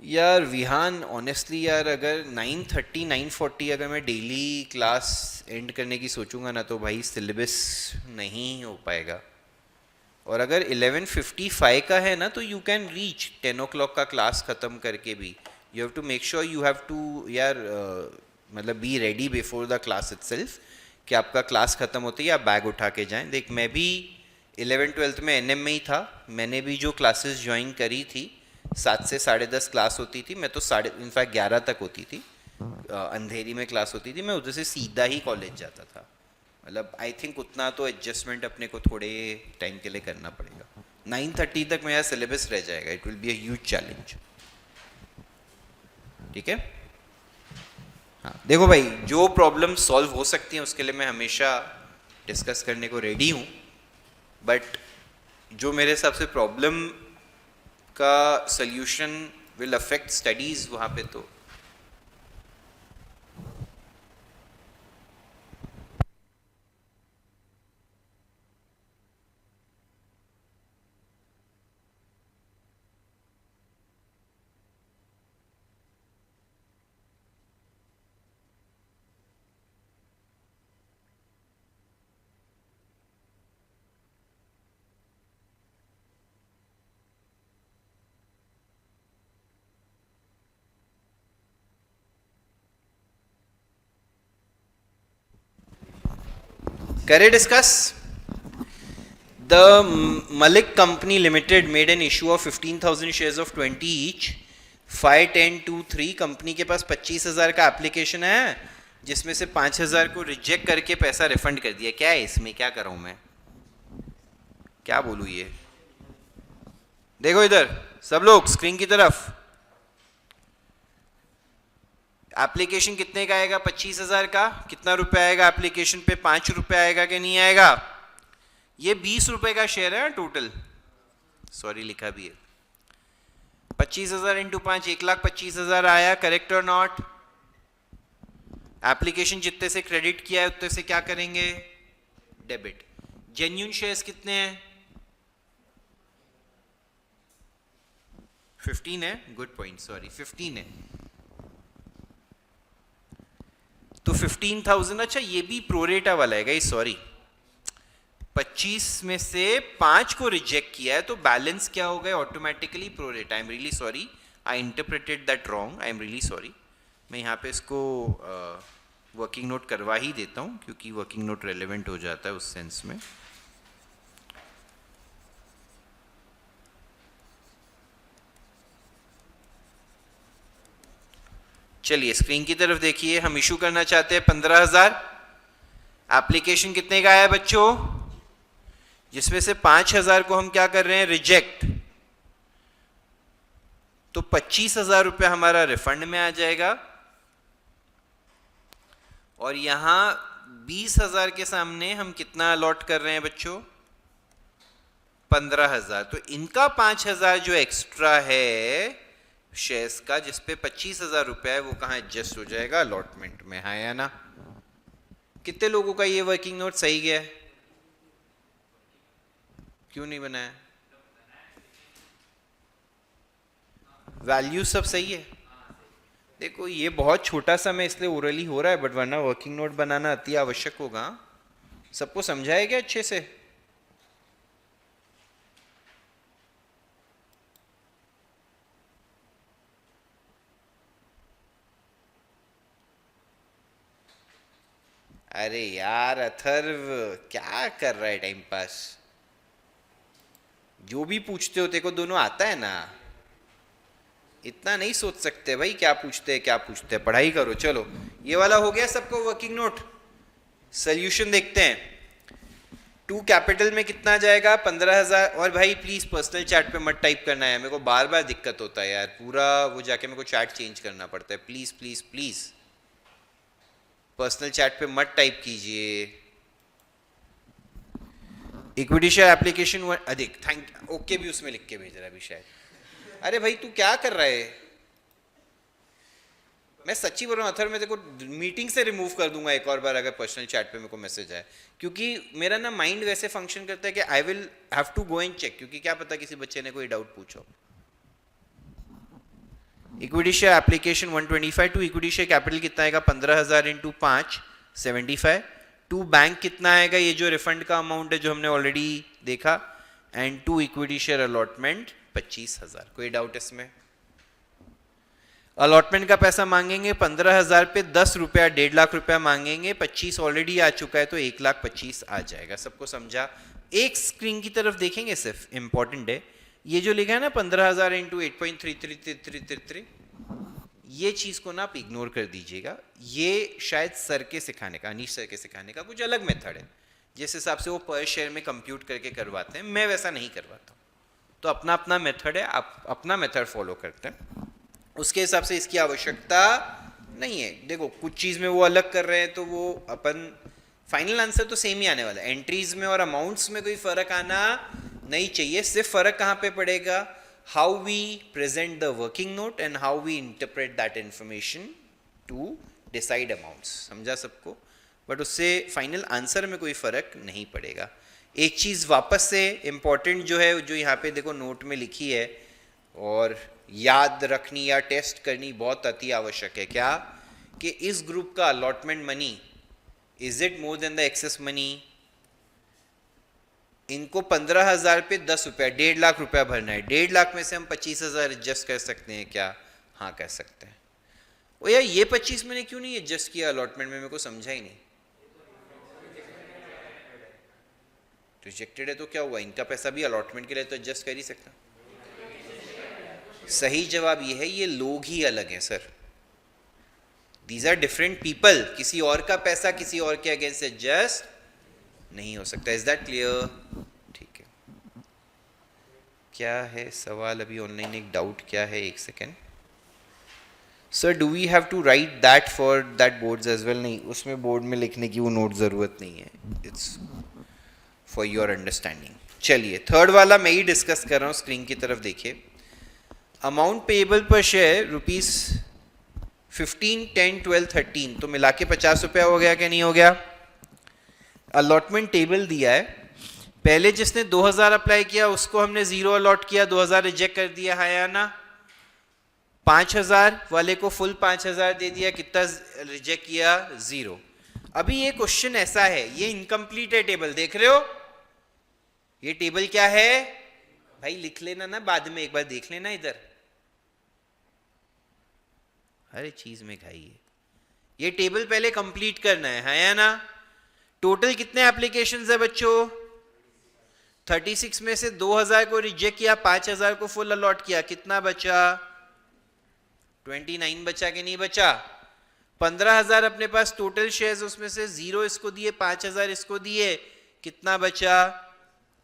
यार विहान, ऑनेस्टली यार, अगर 9:30 9:40 अगर मैं डेली क्लास एंड करने की सोचूंगा ना, तो भाई सिलेबस नहीं हो पाएगा। और अगर 11:55 का है ना, तो यू कैन रीच 10 o'clock का क्लास ख़त्म करके भी। You have to make sure, you have to यार मतलब be ready before the class itself, कि आपका क्लास ख़त्म होते ही आप बैग उठा के जाएं। देख, मैं भी 11th-12th में एनएम में ही था, मैंने भी जो क्लासेस ज्वाइन करी थी 7 से 10:30 क्लास होती थी, मैं तो इनफैक्ट 11 तक होती थी, अंधेरी में क्लास होती थी, मैं उधर से सीधा ही कॉलेज जाता था। मतलब आई थिंक उतना तो एडजस्टमेंट अपने को थोड़े टाइम के लिए करना पड़ेगा। 9:30 तक मेरा सिलेबस रह जाएगा, it will be a huge challenge. ठीक है, हाँ देखो भाई, जो प्रॉब्लम सॉल्व हो सकती हैं उसके लिए मैं हमेशा डिस्कस करने को रेडी हूँ, बट जो मेरे हिसाब से प्रॉब्लम का सल्यूशन विल अफेक्ट स्टडीज वहाँ पे तो। Can I discuss? The Malik Company Limited made an issue of 15,000 shares of 20 each. 5, 10, 2, 3 company के पास 25,000 का एप्लीकेशन है, जिसमें से 5,000 को रिजेक्ट करके पैसा रिफंड कर दिया। क्या है इसमें, क्या करूं मैं, क्या बोलूं ये? देखो इधर सब लोग स्क्रीन की तरफ, एप्लीकेशन कितने का आएगा? 25,000 का। कितना रुपए आएगा एप्लीकेशन पे? 5 रुपए आएगा कि नहीं आएगा? ये 20 रुपए का शेयर है टोटल, सॉरी लिखा भी है। 25,000 इंटू 5, 1,25,000 आया, करेक्ट और नॉट? एप्लीकेशन जितने से क्रेडिट किया है उतने से क्या करेंगे? डेबिट। जेन्युइन शेयर्स कितने हैं? 15 है, गुड पॉइंट, सॉरी 15 है। तो 15,000, अच्छा ये भी प्रोरेटा वाला है गाइस, सॉरी 25 में से 5 को रिजेक्ट किया है तो बैलेंस क्या हो गया? Automatically pro rata. I am really sorry, I interpreted that wrong, I am really sorry. मैं यहाँ पे इसको वर्किंग नोट करवा ही देता हूँ क्योंकि वर्किंग नोट रेलेवेंट हो जाता है उस सेंस में। चलिए स्क्रीन की तरफ देखिए, हम इशू करना चाहते हैं 15,000। एप्लीकेशन कितने का है बच्चों? जिसमें से 5,000 को हम क्या कर रहे हैं? रिजेक्ट। तो 25,000 रुपये हमारा रिफंड में आ जाएगा, और यहां 20,000 के सामने हम कितना अलॉट कर रहे हैं बच्चों? 15,000। तो इनका 5,000 जो एक्स्ट्रा है शेयर्स का, जिसपे 25,000 रुपया है, वो कहां एडजस्ट हो जाएगा? अलॉटमेंट में, हाँ या ना? कितने लोगों का ये वर्किंग नोट सही गया है? क्यों नहीं बनाया? वैल्यू सब सही है। देखो ये बहुत छोटा सा मैं इसलिए ओरली हो रहा है, बट वरना वर्किंग नोट बनाना अति आवश्यक होगा। सबको समझाया गया अच्छे से? अरे यार अथर्व, क्या कर रहा है टाइम पास? जो भी पूछते हो तेरे को दोनों आता है ना, इतना नहीं सोच सकते भाई क्या पूछते हैं क्या पूछते हैं। पढ़ाई करो। चलो ये वाला हो गया सबको वर्किंग नोट। सोल्यूशन देखते हैं। 2 कैपिटल में कितना जाएगा? 15,000। और भाई प्लीज पर्सनल चैट पे मत टाइप करना है, मेरे को बार बार दिक्कत होता है यार, पूरा वो जाके मेरे को चैट चेंज करना पड़ता है। Please please please personal chat पे मत टाइप कीजिए। इक्विटी शेयर एप्लीकेशन अधिक, थैंक ओके भी उसमें लिख के भेज रहा है अभी शायद। अरे भाई तू क्या कर रहा है? मैं सच्ची बोल रहा हूँ अथर, मैं तेरे को मीटिंग से रिमूव कर दूंगा एक और बार अगर पर्सनल चैट पे मेरे को मैसेज आए, क्योंकि मेरा ना माइंड वैसे फंक्शन करता है कि I will have to go and check, क्योंकि क्या पता किसी बच्चे ने कोई डाउट पूछो। Equity share application 125। To equity share capital कितना आएगा? 15,000 इंटू 5 75। टू बैंक कितना आएगा? ये जो रिफंड का अमाउंट है जो हमने ऑलरेडी देखा। And to equity share allotment 25,000। कोई डाउट इसमें? अलॉटमेंट का पैसा मांगेंगे 15,000 पे 10 रुपया, 1.5 लाख रुपया मांगेंगे। 25 ऑलरेडी आ चुका है तो 1,25,000 आ जाएगा। सबको समझा? एक स्क्रीन की तरफ देखेंगे सिर्फ, इंपॉर्टेंट है ये जो लिखा है ना 15,000 इंटू 8.3333, ये चीज को ना आप इग्नोर कर दीजिएगा। ये शायद सर के सिखाने का, अनीश सर के सिखाने का कुछ अलग मेथड है, जिस हिसाब से वो पर शेयर में कंप्यूट करके करवाते हैं। मैं वैसा नहीं करवाता, तो अपना अपना मेथड है, आप अपना मेथड फॉलो करते हैं, उसके हिसाब से इसकी आवश्यकता नहीं है। देखो कुछ चीज में वो अलग कर रहे हैं तो वो अपन फाइनल आंसर तो सेम ही आने वाला है। एंट्रीज में और अमाउंट्स में कोई फर्क आना नहीं चाहिए। सिर्फ फर्क कहाँ पे पड़ेगा? how we present the working note and how we interpret that information to decide amounts. समझा सबको? बट उससे फाइनल आंसर में कोई फ़र्क नहीं पड़ेगा. एक चीज़ वापस से इम्पॉर्टेंट जो है, जो यहाँ पे देखो नोट में लिखी है और याद रखनी या टेस्ट करनी बहुत अति आवश्यक है. क्या? कि इस ग्रुप का allotment money, is it more than the excess money? इनको 15,000 पे 10 रुपया, 1.5 लाख रुपया भरना है. 1.5 लाख में से हम 25,000 एडजस्ट कर सकते हैं क्या? हाँ कर सकते हैं. ओ यार ये 25 मैंने क्यों नहीं एडजस्ट किया अलॉटमेंट में, मेरे को समझा ही नहीं. रिजेक्टेड है तो क्या हुआ? इनका पैसा भी अलॉटमेंट के लिए तो एडजस्ट कर ही सकता. सही जवाब ये है, ये लोग ही अलग हैं sir. These are different people. किसी और का पैसा किसी और के अगेंस्ट एडजस्ट नहीं हो सकता. Is that clear? ठीक है. क्या है सवाल अभी ऑनलाइन? एक डाउट क्या है, एक second. Sir do we have to write that for that boards as well? नहीं, उसमें बोर्ड में लिखने की वो नोट ज़रूरत नहीं है. It's for your understanding. चलिए थर्ड वाला मैं ही डिस्कस कर रहा हूँ. स्क्रीन की तरफ देखिए. अमाउंट पेएबल पर शेयर रुपीज़ 15, 10, 12, 13, तो मिला के 50 रुपया हो गया क्या नहीं हो गया? अलॉटमेंट टेबल दिया है. पहले जिसने 2000 अप्लाई किया उसको हमने 0 अलॉट किया, 2000 रिजेक्ट कर दिया है या ना? 5000 वाले को फुल 5000 दे दिया, कितना रिजेक्ट किया? 0. अभी ये क्वेश्चन ऐसा है, ये इनकम्प्लीट है टेबल, देख रहे हो? ये टेबल क्या है भाई? लिख लेना ना, बाद में एक बार देख लेना इधर. हर चीज में खाई है. ये टेबल पहले कंप्लीट करना है या ना? टोटल कितने एप्लीकेशंस है बच्चों? 36 में से 2000 को रिजेक्ट किया, 5000 को फुल अलॉट किया, कितना बचा? 29 बचा कि नहीं बचा? 15,000 अपने पास टोटल शेयर्स, उसमें से 0 इसको दिए, 5,000 इसको दिए, कितना बचा?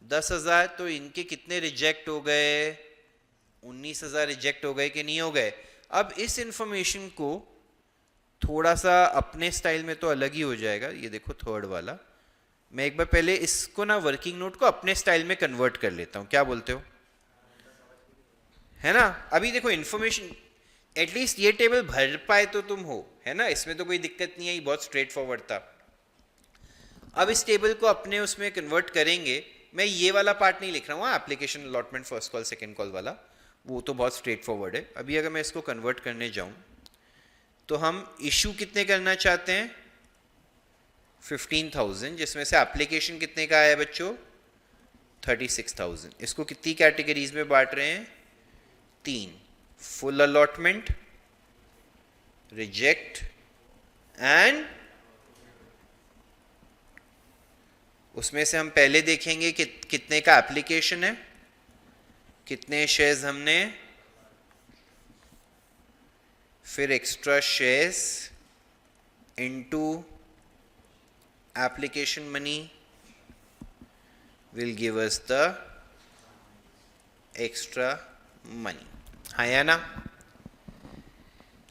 10,000. तो इनके कितने रिजेक्ट हो गए? 19,000 रिजेक्ट हो गए कि नहीं हो गए? अब इस इंफॉर्मेशन को थोड़ा सा अपने स्टाइल में तो अलग ही हो जाएगा. ये देखो थर्ड वाला, मैं एक बार पहले इसको ना वर्किंग नोट को अपने स्टाइल में कन्वर्ट कर लेता हूं. क्या बोलते हो? है ना? अभी देखो इंफॉर्मेशन एटलीस्ट ये टेबल भर पाए तो तुम हो, है ना? इसमें तो कोई दिक्कत नहीं आई, बहुत स्ट्रेट फॉरवर्ड था. अब इस टेबल को अपने उसमें कन्वर्ट करेंगे. मैं ये वाला पार्ट नहीं लिख रहा हूँ, application allotment first call second call वाला, वो तो बहुत स्ट्रेट फॉरवर्ड है. अभी अगर मैं इसको कन्वर्ट करने जाऊँ तो हम इशू कितने करना चाहते हैं? 15,000, जिसमें से एप्लीकेशन कितने का आया बच्चों? 36,000. इसको कितनी कैटेगरीज में बांट रहे हैं? 3. फुल अलॉटमेंट, रिजेक्ट एंड उसमें से हम पहले देखेंगे कि कितने का एप्लीकेशन है, कितने शेयर्स हमने, फिर extra shares into application money will give us the extra money. हाँ या ना?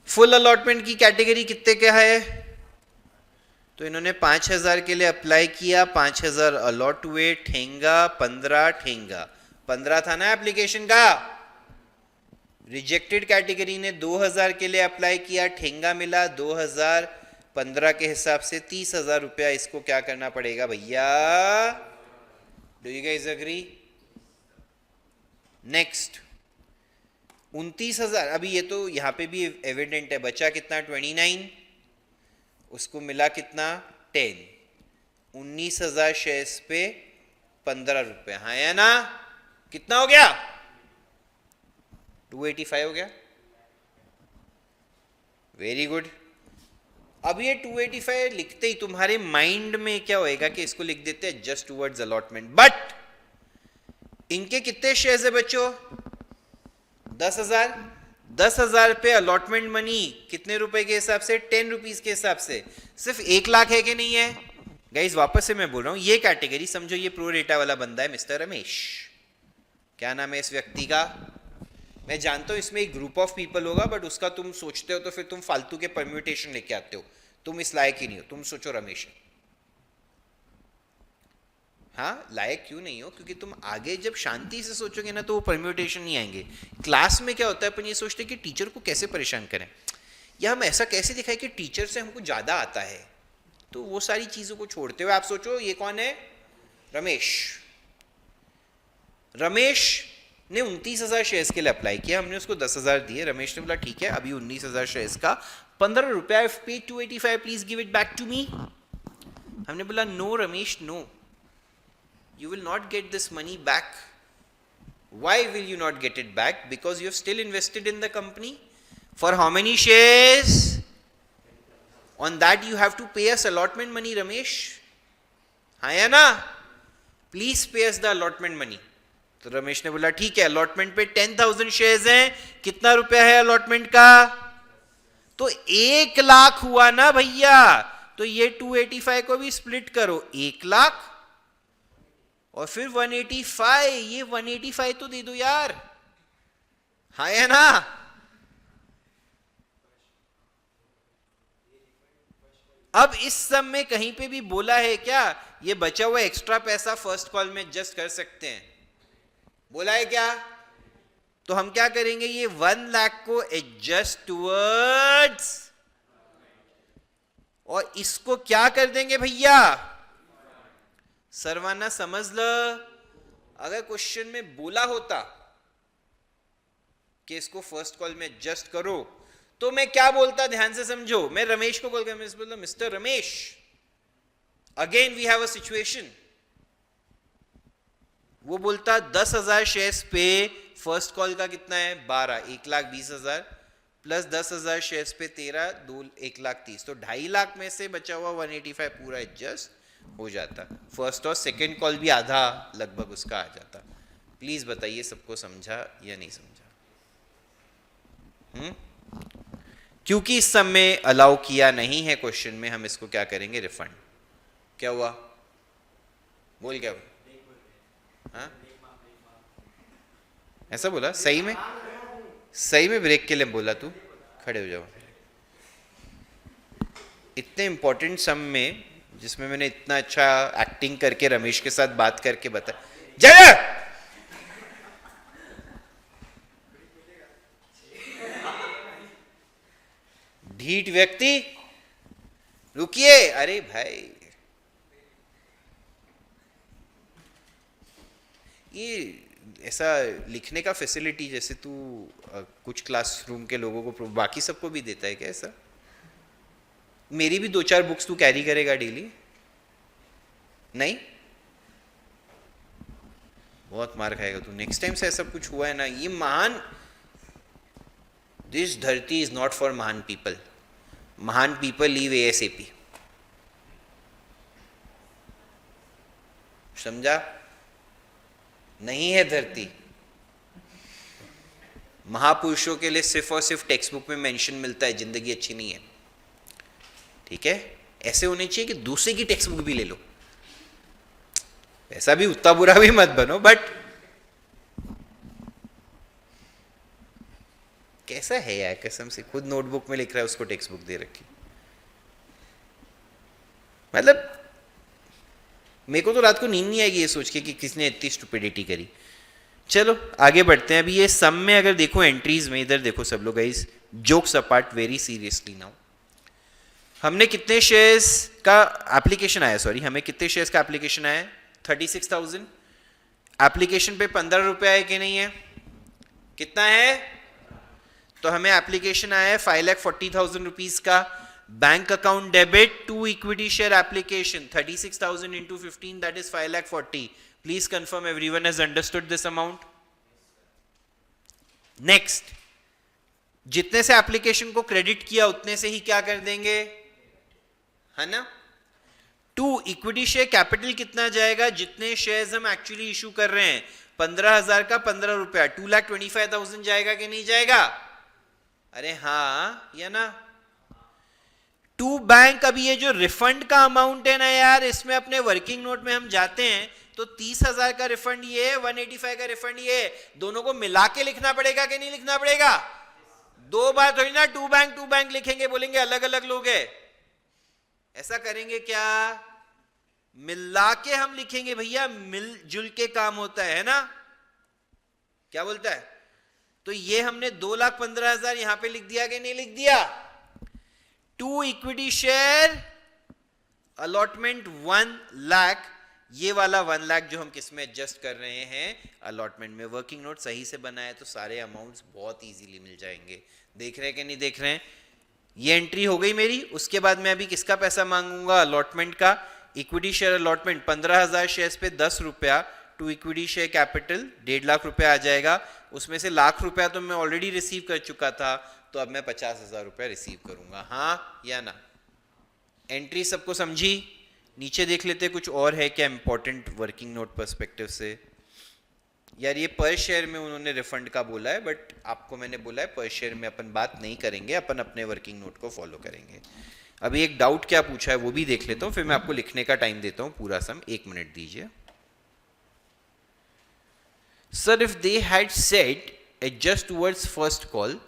फुल अलॉटमेंट की कैटेगरी कितने का है? तो इन्होंने 5,000 के लिए अप्लाई किया, 5,000 अलॉट हुए, ठेंगा 15, ठेंगा 15 था ना एप्लीकेशन का. रिजेक्टेड कैटेगरी ने 2,000 के लिए अप्लाई किया, ठेंगा मिला 2,000, 15 के हिसाब से 30,000 रुपया इसको क्या करना पड़ेगा भैया? Do you guys agree? Next 29,000. अभी ये तो यहाँ पे भी एविडेंट है, बचा कितना? 29. उसको मिला कितना? 10. 19,000 शेयर्स पे 15 रुपये. हाँ या ना? कितना हो गया? 285 हो गया. Very good. अब ये 285 लिखते ही तुम्हारे माइंड में क्या होएगा कि इसको लिख देते हैं जस्ट टूवर्ड्स अलॉटमेंट. बट इनके कितने शेयर्स है बच्चों? 10,000. 10,000 पे अलॉटमेंट मनी कितने रुपए के हिसाब से? 10 रुपीज के हिसाब से. सिर्फ 1 लाख है कि नहीं है? गाइस वापस से मैं बोल रहा हूं, ये कैटेगरी समझो, ये प्रो रेटा वाला बंदा है मिस्टर रमेश. क्या नाम है इस व्यक्ति का? मैं जानता हूं इसमें एक ग्रुप ऑफ पीपल होगा, बट उसका तुम सोचते हो तो फिर तुम फालतू के परम्यूटेशन लेके आते हो. तुम इस लायक ही नहीं हो. तुम सोचो रमेश हाँ, लायक क्यों नहीं हो? क्योंकि तुम आगे जब शांति से सोचोगे ना तो वो परम्यूटेशन नहीं आएंगे। क्लास में क्या होता है, अपन ये सोचते हैं कि टीचर को कैसे परेशान करें, या हम ऐसा कैसे दिखाएं कि टीचर से हमको ज़्यादा आता है। तो वो सारी चीज़ों को छोड़ते हुए आप सोचो, ये कौन है? रमेश। रमेश ने 29,000 शेयर्स के लिए अप्लाई किया, हमने उसको 10,000 दिए। रमेश ने बोला ठीक है, अभी 19,000 शेयर्स का 15 रुपया, I pay 285, please give it back to me. हमने बोला no Ramesh, no, you will not get this money back. Why will you not get it back? Because you have still invested in the company. For how many shares? On that you have to pay us allotment money, Ramesh. हाँ या ना? Please pay us the allotment money. तो रमेश ने बोला ठीक है, allotment पे 10,000 shares हैं, कितना रुपया है अलॉटमेंट का? तो 1 लाख हुआ ना भैया। तो ये 285 को भी स्प्लिट करो, 1 लाख और फिर 185, ये 185 तो दे दो यार, हाँ या ना? अब इस सब में कहीं पे भी बोला है क्या ये बचा हुआ एक्स्ट्रा पैसा फर्स्ट कॉल में एडजस्ट कर सकते हैं? बोला है क्या? तो हम क्या करेंगे, ये 1 लाख को एडजस्ट टुवर्ड्स, और इसको क्या कर देंगे भैया? सरवाना समझ लो। अगर क्वेश्चन में बोला होता कि इसको फर्स्ट कॉल में एडजस्ट करो, तो मैं क्या बोलता, ध्यान से समझो। मैं रमेश को कॉल कर बोलता, mister Ramesh, again we have a situation. वो बोलता 10,000 शेयर्स पे फर्स्ट कॉल का कितना है? 12, 1,20,000 प्लस 10,000 शेयर्स पे 13, 2, 1,30,000, तो 2.5 लाख में से बचा हुआ 185 पूरा एडजस्ट हो जाता। फर्स्ट और सेकंड कॉल भी आधा लगभग उसका आ जाता। प्लीज बताइए सबको समझा या नहीं समझा? क्योंकि इस समय अलाउ किया नहीं है क्वेश्चन में, हम इसको क्या करेंगे? रिफंड। क्या हुआ? बोल क्या हुआ? हाँ? ऐसा बोला? सही में? सही में ब्रेक के लिए बोला तू? खड़े हो जाओ। इतने इंपॉर्टेंट सम में जिसमें मैंने इतना अच्छा एक्टिंग करके रमेश के साथ बात करके बताया, जय ढीठ व्यक्ति, रुकिए। अरे भाई, ये ऐसा लिखने का फैसिलिटी जैसे तू कुछ क्लासरूम के लोगों को बाकी सबको भी देता है क्या ऐसा? मेरी भी 2-4 बुक्स तू कैरी करेगा डेली? नहीं, बहुत मार खाएगा तू नेक्स्ट टाइम से। ऐसा कुछ हुआ है ना, ये महान, दिस धरती इज नॉट फॉर महान पीपल। महान पीपल लीव ASAP, समझा? नहीं है धरती। महापुरुषों के लिए सिर्फ और सिर्फ टेक्स्ट बुक में मेंशन मिलता है, जिंदगी अच्छी नहीं है। ठीक है, ऐसे होने चाहिए कि दूसरे की टेक्स्ट बुक भी ले लो। ऐसा भी उतना बुरा भी मत बनो, बट कैसा है यार, कसम से खुद नोटबुक में लिख रहा है, उसको टेक्स्ट बुक दे रखी। मतलब मेरे को तो रात को नींद नहीं आएगी ये सोच के कि किसने इतनी स्टुपिडिटी करी। चलो आगे बढ़ते हैं। अभी ये सम में अगर देखो एंट्रीज में, इधर देखो सब लोग guys, jokes apart, very seriously now, हमने कितने शेयर्स का एप्लीकेशन आया, सॉरी हमें कितने शेयर्स का एप्लीकेशन आया? 36,000। एप्लीकेशन पे 15 रुपए है कि नहीं है? कितना है? तो हमें एप्लीकेशन आया है 5,40,000 रुपीज का। Bank account debit to equity share application 36,000 into 15, that is 5,40,000. Please confirm everyone has understood this amount. Next, जितने से एप्लीकेशन को क्रेडिट किया उतने से ही क्या कर देंगे, है ना? टू इक्विटी शेयर कैपिटल कितना जाएगा? जितने शेयर्स हम एक्चुअली इशू कर रहे हैं, 15,000 का 15 रुपया, 2,25,000 जाएगा कि नहीं जाएगा? अरे हाँ या ना? टू बैंक, अभी ये जो रिफंड का अमाउंट है ना यार, इसमें अपने वर्किंग नोट में हम जाते हैं तो 30,000 का रिफंड ये है, 185 का रिफंड ये है, दोनों को मिला के लिखना पड़ेगा कि नहीं लिखना पड़ेगा? दो बार थोड़ी ना टू बैंक लिखेंगे, बोलेंगे अलग अलग लोग है। ऐसा करेंगे क्या? मिला के हम लिखेंगे भैया, मिलजुल के काम होता है ना, क्या बोलता है? तो ये हमने 2,15,000 यहां पे लिख दिया कि नहीं लिख दिया? 2 इक्विटी शेयर अलॉटमेंट 1 लाख, ये वाला 1 लाख जो हम किस में एडजस्ट कर रहे हैं? अलॉटमेंट में। वर्किंग नोट सही से बनाए तो सारे अमाउंट्स बहुत इजीली मिल जाएंगे। देख रहे हैं कि नहीं देख रहे हैं? ये एंट्री हो गई मेरी। उसके बाद मैं अभी किसका पैसा मांगूंगा? अलॉटमेंट का। इक्विटी शेयर अलॉटमेंट 15,000 शेयर्स पे 10 रुपया, to equity share capital 1.5 lakh रुपया आ जाएगा। उसमें से लाख रुपया तो मैं ऑलरेडी रिसीव कर चुका था, तो अब मैं 50,000 रुपया रिसीव करूंगा। हाँ या ना? एंट्री सबको समझी? नीचे देख लेते कुछ और है क्या इंपॉर्टेंट वर्किंग नोट पर्सपेक्टिव से। यार ये पर शेयर में उन्होंने रिफंड का बोला है, बट आपको मैंने बोला है पर शेयर में अपन बात नहीं करेंगे, अपन अपने वर्किंग नोट को फॉलो करेंगे। अभी एक डाउट क्या पूछा है वो भी देख लेता हूँ, फिर मैं आपको लिखने का टाइम देता हूँ पूरा सम। 1 मिनट दीजिए। Sir if they had said adjust towards first call,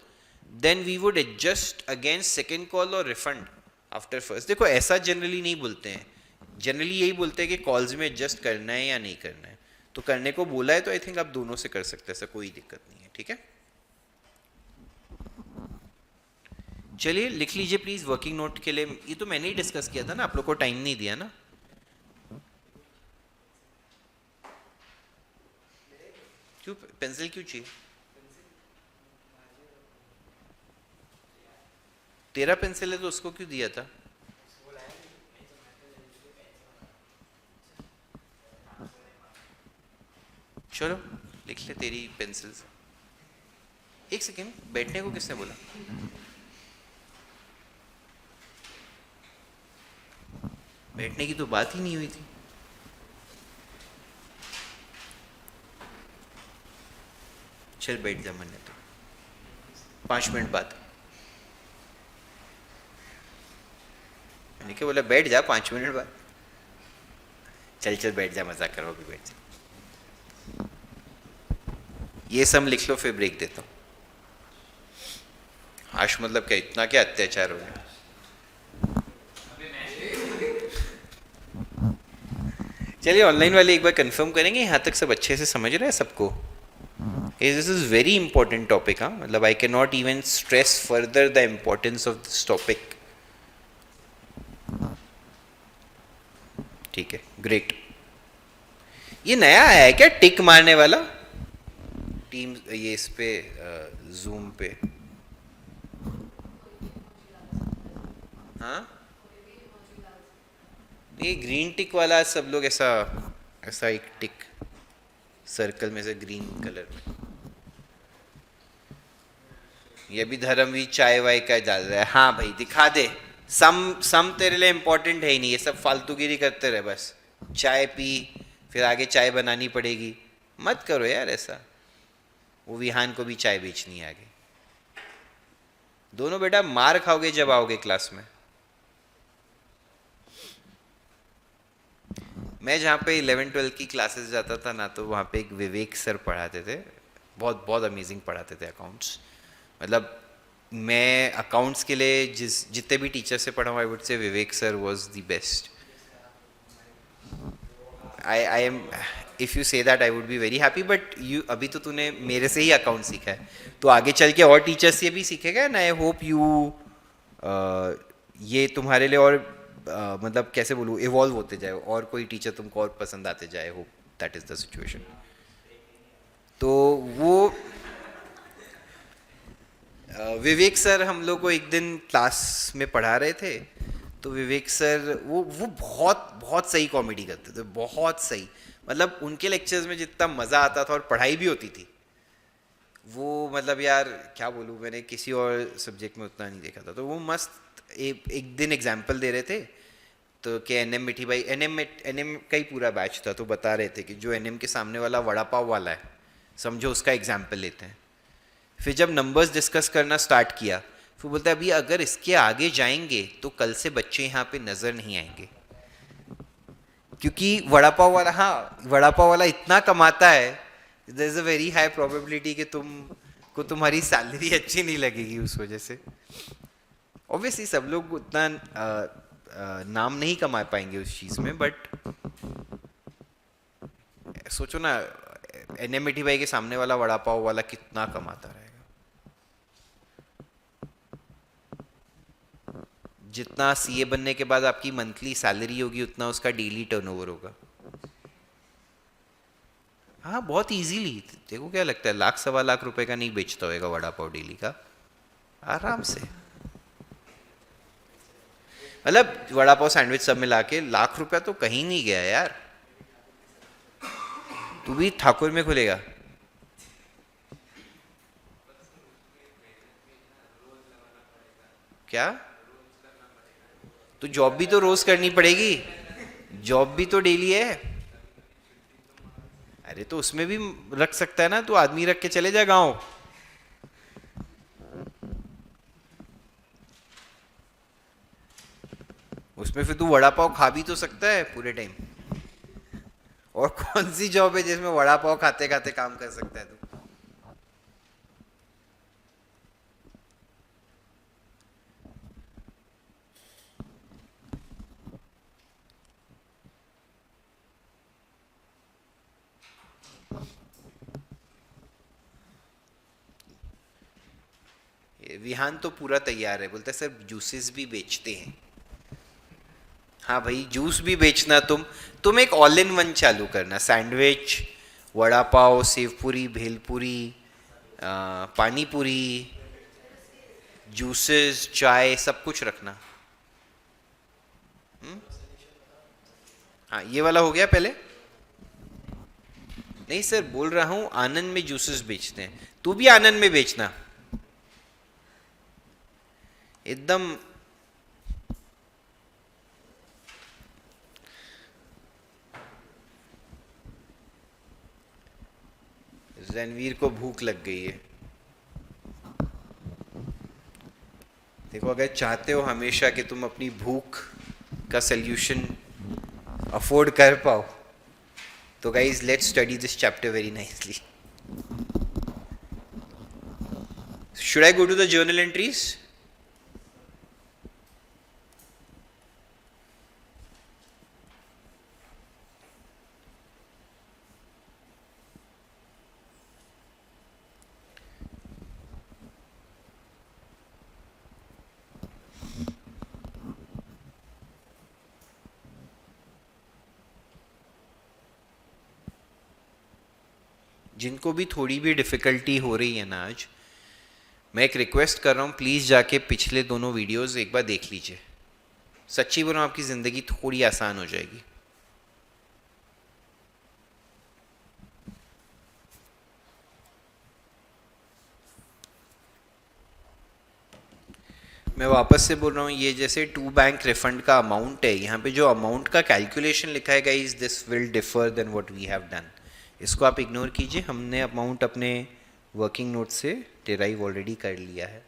then we would adjust against second call और रिफंड आफ्टर फर्स्ट। देखो ऐसा जनरली नहीं बोलते हैं, जनरली यही बोलते हैं कि कॉल्स में एडजस्ट करना है या नहीं करना है। तो करने को बोला है तो आई थिंक आप दोनों से कर सकते हैं, ऐसा कोई दिक्कत नहीं है। ठीक है, चलिए लिख लीजिए प्लीज वर्किंग नोट के लिए। ये तो मैंने ही डिस्कस किया था ना, आप लोग को टाइम नहीं दिया ना। क्यों पेंसिल क्यों चाहिए? तेरा पेंसिल है तो उसको क्यों दिया था? चलो लिख ले तेरी पेंसिल से। 1 सेकेंड, बैठने को किसने बोला? बैठने की तो बात ही नहीं हुई थी। चल बैठ जा, मन तो 5 मिनट बाद। मैंने क्या बोला? बैठ जा 5 मिनट बाद। चल चल बैठ जा, मजाक करो, भी बैठ जा। ये सब लिख लो फिर ब्रेक देता हूँ। आश मतलब क्या, इतना क्या अत्याचार हो गया? चलिए ऑनलाइन वाले एक बार कंफर्म करेंगे यहाँ तक सब अच्छे से समझ रहे हैं सबको? This is very important topic. हाँ मतलब I can not even stress further the importance of this topic. ठीक है, ग्रेट। ये नया आया है क्या टिक मारने वाला? टीम ये इस पे जूम पे। हाँ ये ग्रीन टिक वाला, सब लोग ऐसा ऐसा एक टिक सर्कल में से ग्रीन कलर में। ये भी धर्मवीर चाय वाय का डाल रहा है। हाँ भाई दिखा दे। सम तेरे लिए इम्पोर्टेंट है ही नहीं, ये सब फालतूगिरी करते रहे बस। चाय पी, फिर आगे चाय बनानी पड़ेगी। मत करो यार ऐसा। वो विहान को भी चाय बेचनी है आगे। दोनों बेटा मार खाओगे जब आओगे क्लास में। मैं जहाँ पे 11-12 की क्लासेस जाता था ना, तो वहाँ पे एक विवेक सर पढ़ाते थे। बहुत बहुत अमेजिंग पढ़ाते थे अकाउंट्स। मतलब मैं अकाउंट्स के लिए जितने भी टीचर से पढ़ा हूँ, I would say Vivek sir was the best. I am, if you say that I would be very happy. But you अभी तो तूने मेरे से ही अकाउंट सीखा है, तो आगे चल के और टीचर से भी सीखेगा एंड आई होप यू ये तुम्हारे लिए और मतलब कैसे बोलूँ, इवॉल्व होते जाए और कोई टीचर तुमको और पसंद आते जाए। Hope that is the situation. तो वो विवेक सर हम लोग को एक दिन क्लास में पढ़ा रहे थे। तो विवेक सर वो बहुत बहुत सही कॉमेडी करते थे, बहुत सही। मतलब उनके लेक्चर्स में जितना मज़ा आता था और पढ़ाई भी होती थी, वो मतलब यार क्या बोलूँ, मैंने किसी और सब्जेक्ट में उतना नहीं देखा था। तो वो मस्त एक दिन एग्जाम्पल दे रहे थे। तो कि एनएम मिठी भाई, एनएम का ही पूरा बैच था, तो बता रहे थे कि जो एनएम के सामने वाला वड़ा पाव वाला है, समझो उसका एग्जाम्पल लेते हैं। फिर जब नंबर्स डिस्कस करना स्टार्ट किया, फिर बोलता है अभी अगर इसके आगे जाएंगे तो कल से बच्चे यहाँ पे नज़र नहीं आएंगे, क्योंकि वड़ा पाव वाला, हाँ वड़ा पाव वाला इतना कमाता है, there is a very high probability कि तुमको तुम्हारी सैलरी अच्छी नहीं लगेगी उस वजह से। ऑब्वियसली सब लोग उतना नाम नहीं कमा पाएंगे उस चीज़ में, बट सोचो ना, एनएमटी भाई के सामने वाला वड़ा पाव वाला कितना कमाता रहेगा। जितना सीए बनने के बाद आपकी मंथली सैलरी होगी उतना उसका डेली टर्नओवर होगा। हाँ, बहुत इजीली। देखो क्या लगता है, लाख सवा लाख रुपए का नहीं बेचता होगा वड़ा पाव डेली का, आराम से। मतलब वड़ा पाव सैंडविच सब मिला के लाख रुपया तो कहीं नहीं गया यार। तू भी ठाकुर में खुलेगा? क्या? तो जॉब भी तो रोज करनी पड़ेगी, जॉब भी तो डेली है। अरे तो उसमें भी रख सकता है ना, तू आदमी रख के चले जा गाँव। उसमें फिर तू वड़ा पाव खा भी तो सकता है पूरे टाइम। और कौन सी जॉब है जिसमें वड़ा पाव खाते खाते काम कर सकता है तू? विहान तो पूरा तैयार है, बोलता है सर जूसेस भी बेचते हैं। हाँ भाई, जूस भी बेचना। तुम एक ऑल इन वन चालू करना, सैंडविच, वड़ा पाव, सेव पूरी, भेलपूरी, पानी पूरी, जूसेस, चाय, सब कुछ रखना। हाँ, ये वाला हो गया पहले। नहीं सर, बोल रहा हूँ आनंद में जूसेस बेचते हैं, तू भी आनंद में बेचना एकदम। रणवीर को भूख लग गई है। देखो, अगर चाहते हो हमेशा कि तुम अपनी भूख का सल्यूशन अफोर्ड कर पाओ, तो guys let's study this chapter very nicely. Should I go to the journal entries? जिनको भी थोड़ी भी डिफ़िकल्टी हो रही है ना आज, मैं एक रिक्वेस्ट कर रहा हूँ, प्लीज़ जाके पिछले दोनों वीडियोस एक बार देख लीजिए। सच्ची बोल रहा हूँ, आपकी ज़िंदगी थोड़ी आसान हो जाएगी। मैं वापस से बोल रहा हूँ, ये जैसे 2 बैंक रिफंड का अमाउंट है, यहाँ पे जो अमाउंट का कैलकुलेशन लिखा है guys, this will differ then what we have done. इसको आप इग्नोर कीजिए, हमने अमाउंट अपने वर्किंग नोट से डिराइव ऑलरेडी कर लिया है।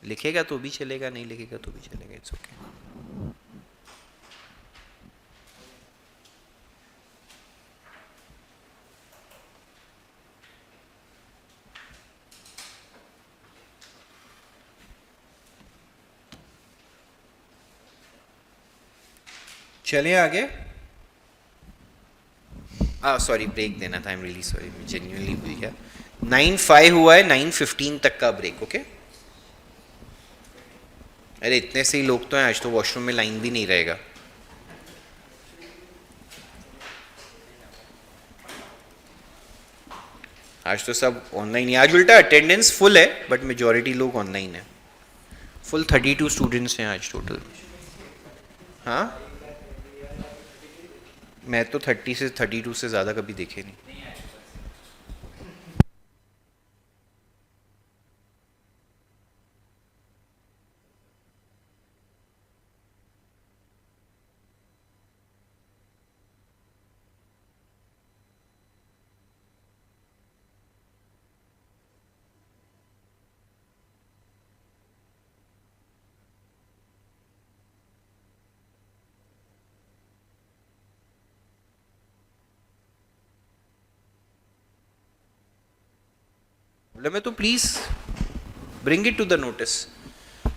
लिखेगा तो भी चलेगा, नहीं लिखेगा तो भी चलेगा, इट्स ओके। चलिए आगे। सॉरी, ब्रेक देना था, आई एम रियली सॉरी, मैं जेन्युइनली भूल गया। 9:05 हुआ है, 9:15 तक का ब्रेक, ओके? अरे इतने से ही लोग तो हैं, आज तो वॉशरूम में लाइन भी नहीं रहेगा। आज तो सब ऑनलाइन ही, आज उल्टा अटेंडेंस फुल है बट मेजॉरिटी लोग ऑनलाइन है। फुल 32 स्टूडेंट्स हैं आज टोटल। हाँ, मैं तो 30 से 32 से ज़्यादा कभी देखे नहीं। प्रॉब्लम है तो please bring it to the notice.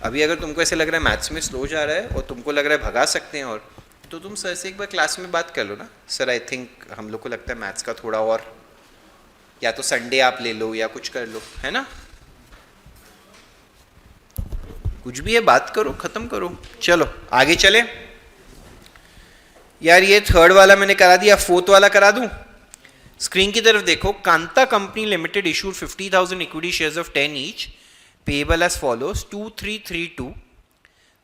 अभी अगर तुमको ऐसे लग रहा है मैथ्स में स्लो जा रहा है और तुमको लग रहा है भगा सकते हैं, और तो तुम सर से एक बार क्लास में बात कर लो ना सर, आई थिंक हम लोग को लगता है मैथ्स का थोड़ा और, या तो संडे आप ले लो या कुछ कर लो, है ना, कुछ भी है, बात करो, खत्म करो। चलो आगे चले यार, ये थर्ड वाला मैंने करा दिया, फोर्थ वाला करा दूं। स्क्रीन की तरफ देखो, Kanta company limited issued 50,000 equity shares of 10 each, payable as follows 2332।